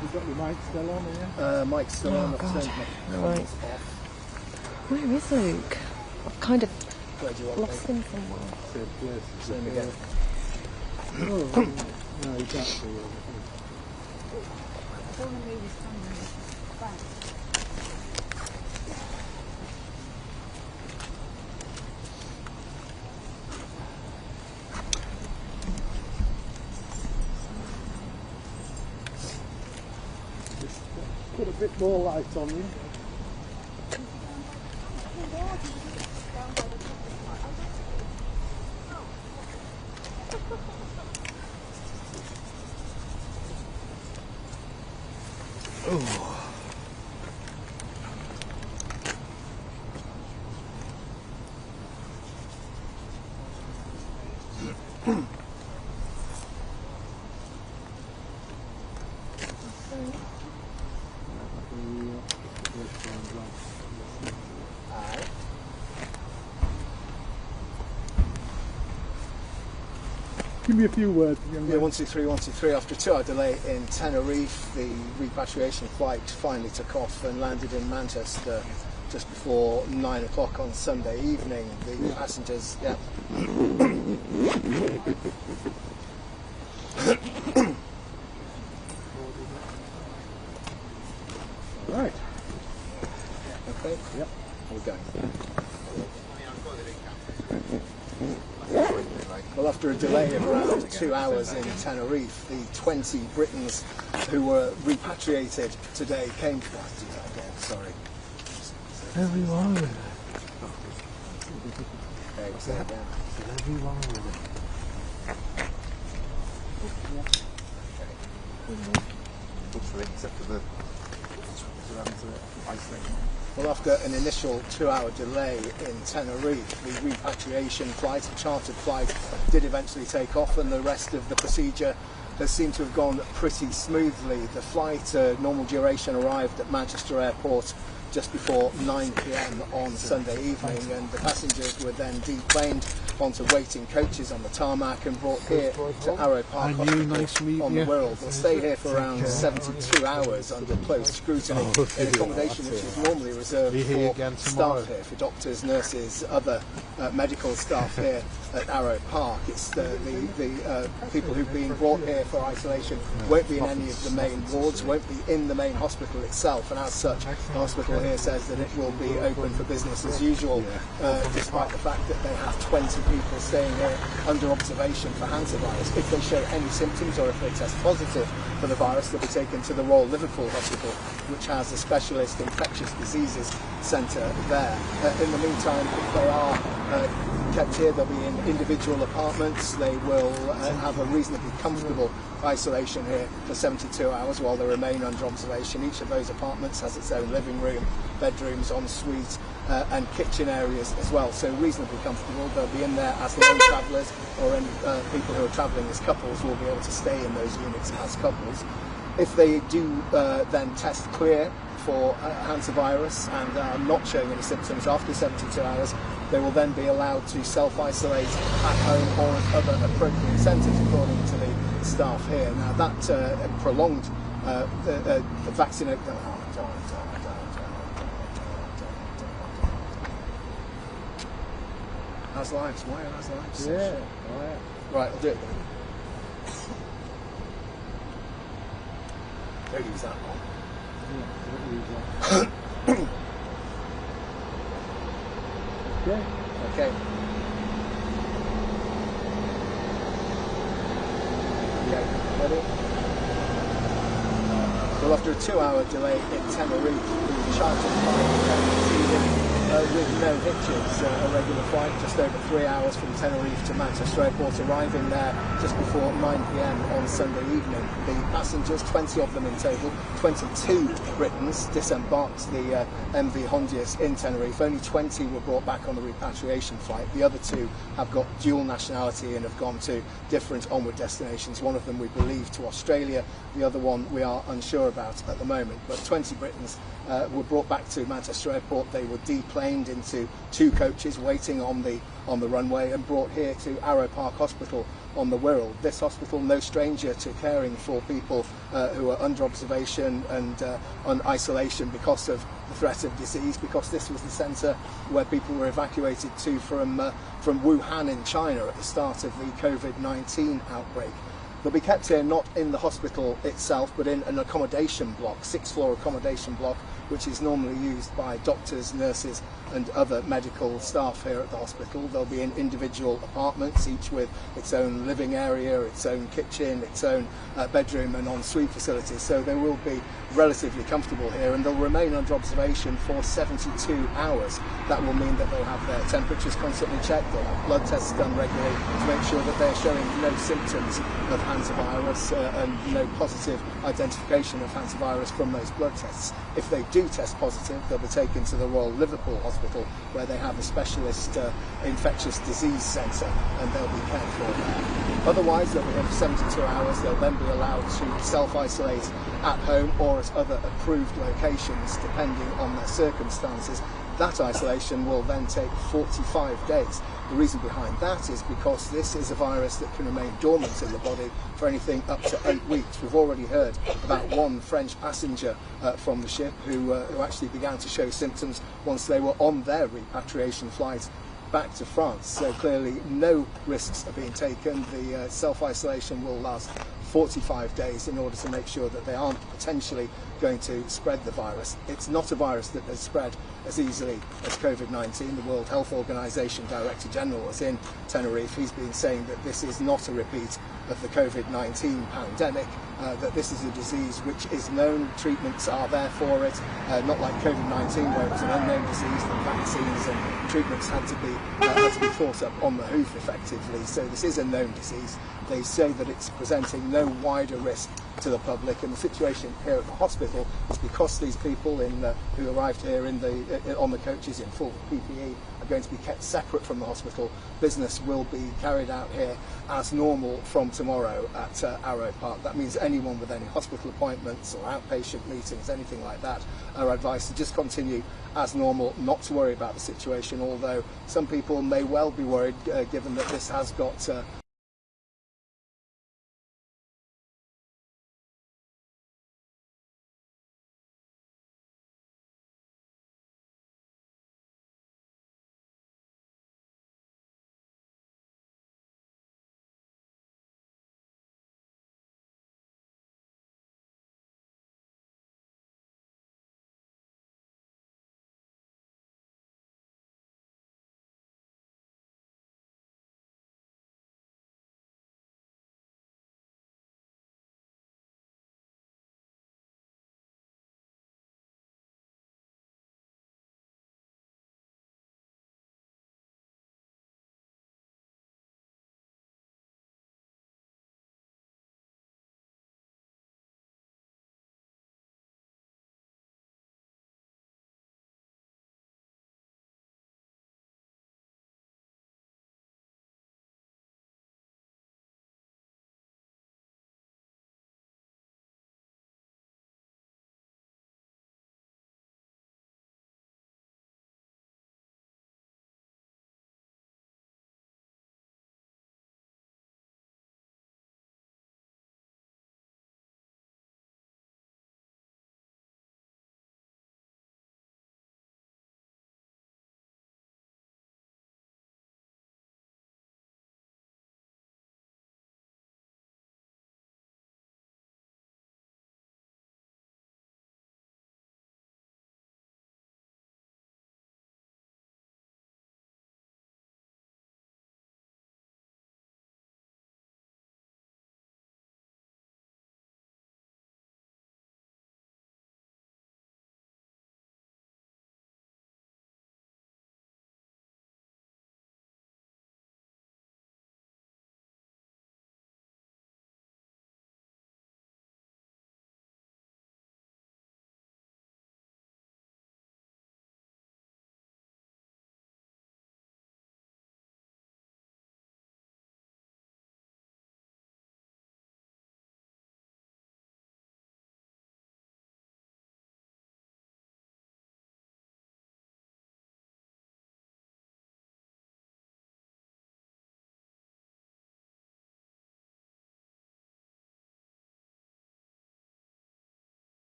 you've got your mic still on here? Mic's still on. God. Right. Where is Luke? I've kind of lost him somewhere. Same again. No, you can't see it. Put a bit more light on you. Give me a few words. Yeah, 123, 123. After a 2-hour delay in Tenerife, the repatriation flight finally took off and landed in Manchester just before 9 o'clock on Sunday evening. The passengers, yeah. Right. Okay. Yep. We're going. Well, after a delay of around 2 hours in Tenerife, the 20 Britons who were repatriated today came... Sorry. Everyone. Okay, say it again. Everyone. Except for the isolation. Well, after an initial 2-hour delay in Tenerife, the repatriation flight, a chartered flight, did eventually take off, and the rest of the procedure has seemed to have gone pretty smoothly. The flight, normal duration, arrived at Manchester Airport just before 9 p.m. on Sunday evening, and the passengers were then deplaned onto waiting coaches on the tarmac and brought here to Arrowe Park Hospital on the Wirral. They'll stay here for around 72 hours under close scrutiny in accommodation which is normally reserved for staff here, for doctors, nurses, other medical staff here at Arrowe Park. It's the people who've been brought here for isolation won't be in any of the main wards, won't be in the main hospital itself, and as such the hospital here says that it will be open for business as usual, despite the fact that they have 20 people staying here under observation for Hantavirus. If they show any symptoms or if they test positive for the virus, they'll be taken to the Royal Liverpool Hospital, which has a specialist infectious diseases centre there. In the meantime, if they are kept here, they'll be in individual apartments. They will have a reasonably comfortable isolation here for 72 hours while they remain under observation. Each of those apartments has its own living room, bedrooms, en-suite, and kitchen areas as well, so reasonably comfortable. They'll be in there as lone travellers, or any people who are travelling as couples will be able to stay in those units as couples. If they do then test clear for hantavirus and are not showing any symptoms after 72 hours, they will then be allowed to self-isolate at home or at other appropriate centres according to the staff here. Now that prolonged vaccination... How's lives? Why are those lives? Yeah. Right, I'll do it then. Don't use that one. Okay. Yeah, ready? Well, after a 2-hour delay in Tenerife, the chartered flight proceeded with no hitches. A regular flight just over 3 hours from Tenerife to Manchester Airport, arriving there just before 9 p.m. on Sunday evening. The passengers, 20 of them in total, 22 Britons disembarked the MV Hondius in Tenerife. Only 20 were brought back on the repatriation flight. The other 2 have got dual nationality and have gone to different onward destinations. One of them we believe to Australia, the other one we are unsure about at the moment. But 20 Britons were brought back to Manchester Airport. They were deplaned into 2 coaches waiting on the runway and brought here to Arrowe Park Hospital on the Wirral. This hospital, no stranger to caring for people who are under observation and on isolation because of the threat of disease, because this was the centre where people were evacuated to from Wuhan in China at the start of the COVID-19 outbreak. They'll be kept here not in the hospital itself, but in an accommodation block, 6-floor accommodation block, which is normally used by doctors, nurses and other medical staff here at the hospital. They'll be in individual apartments, each with its own living area, its own kitchen, its own bedroom and ensuite facilities. So they will be relatively comfortable here, and they'll remain under observation for 72 hours. That will mean that they'll have their temperatures constantly checked, they'll have blood tests done regularly to make sure that they're showing no symptoms of hantavirus and no positive identification of hantavirus from those blood tests. If they do test positive, they'll be taken to the Royal Liverpool Hospital, where they have a specialist infectious disease centre, and they'll be cared for there. Otherwise, they'll be here for 72 hours. They'll then be allowed to self-isolate at home or at other approved locations, depending on their circumstances. That isolation will then take 45 days. The reason behind that is because this is a virus that can remain dormant in the body for anything up to 8 weeks. We've already heard about one French passenger from the ship who actually began to show symptoms once they were on their repatriation flight back to France. So clearly no risks are being taken. The self-isolation will last 45 days in order to make sure that they aren't potentially going to spread the virus. It's not a virus that has spread as easily as COVID-19. The World Health Organization Director General was in Tenerife. He's been saying that this is not a repeat of the COVID-19 pandemic, that this is a disease which is known, treatments are there for it, not like COVID-19 where it was an unknown disease, the vaccines and treatments had to be thought up on the hoof effectively. So this is a known disease. They say that it's presenting no wider risk to the public, and the situation here at the hospital is because these people who arrived here on the coaches in full PPE are going to be kept separate from the hospital. Business will be carried out here as normal from tomorrow at Arrowe Park. That means anyone with any hospital appointments or outpatient meetings, anything like that, are advised to just continue as normal, not to worry about the situation, although some people may well be worried given that this has got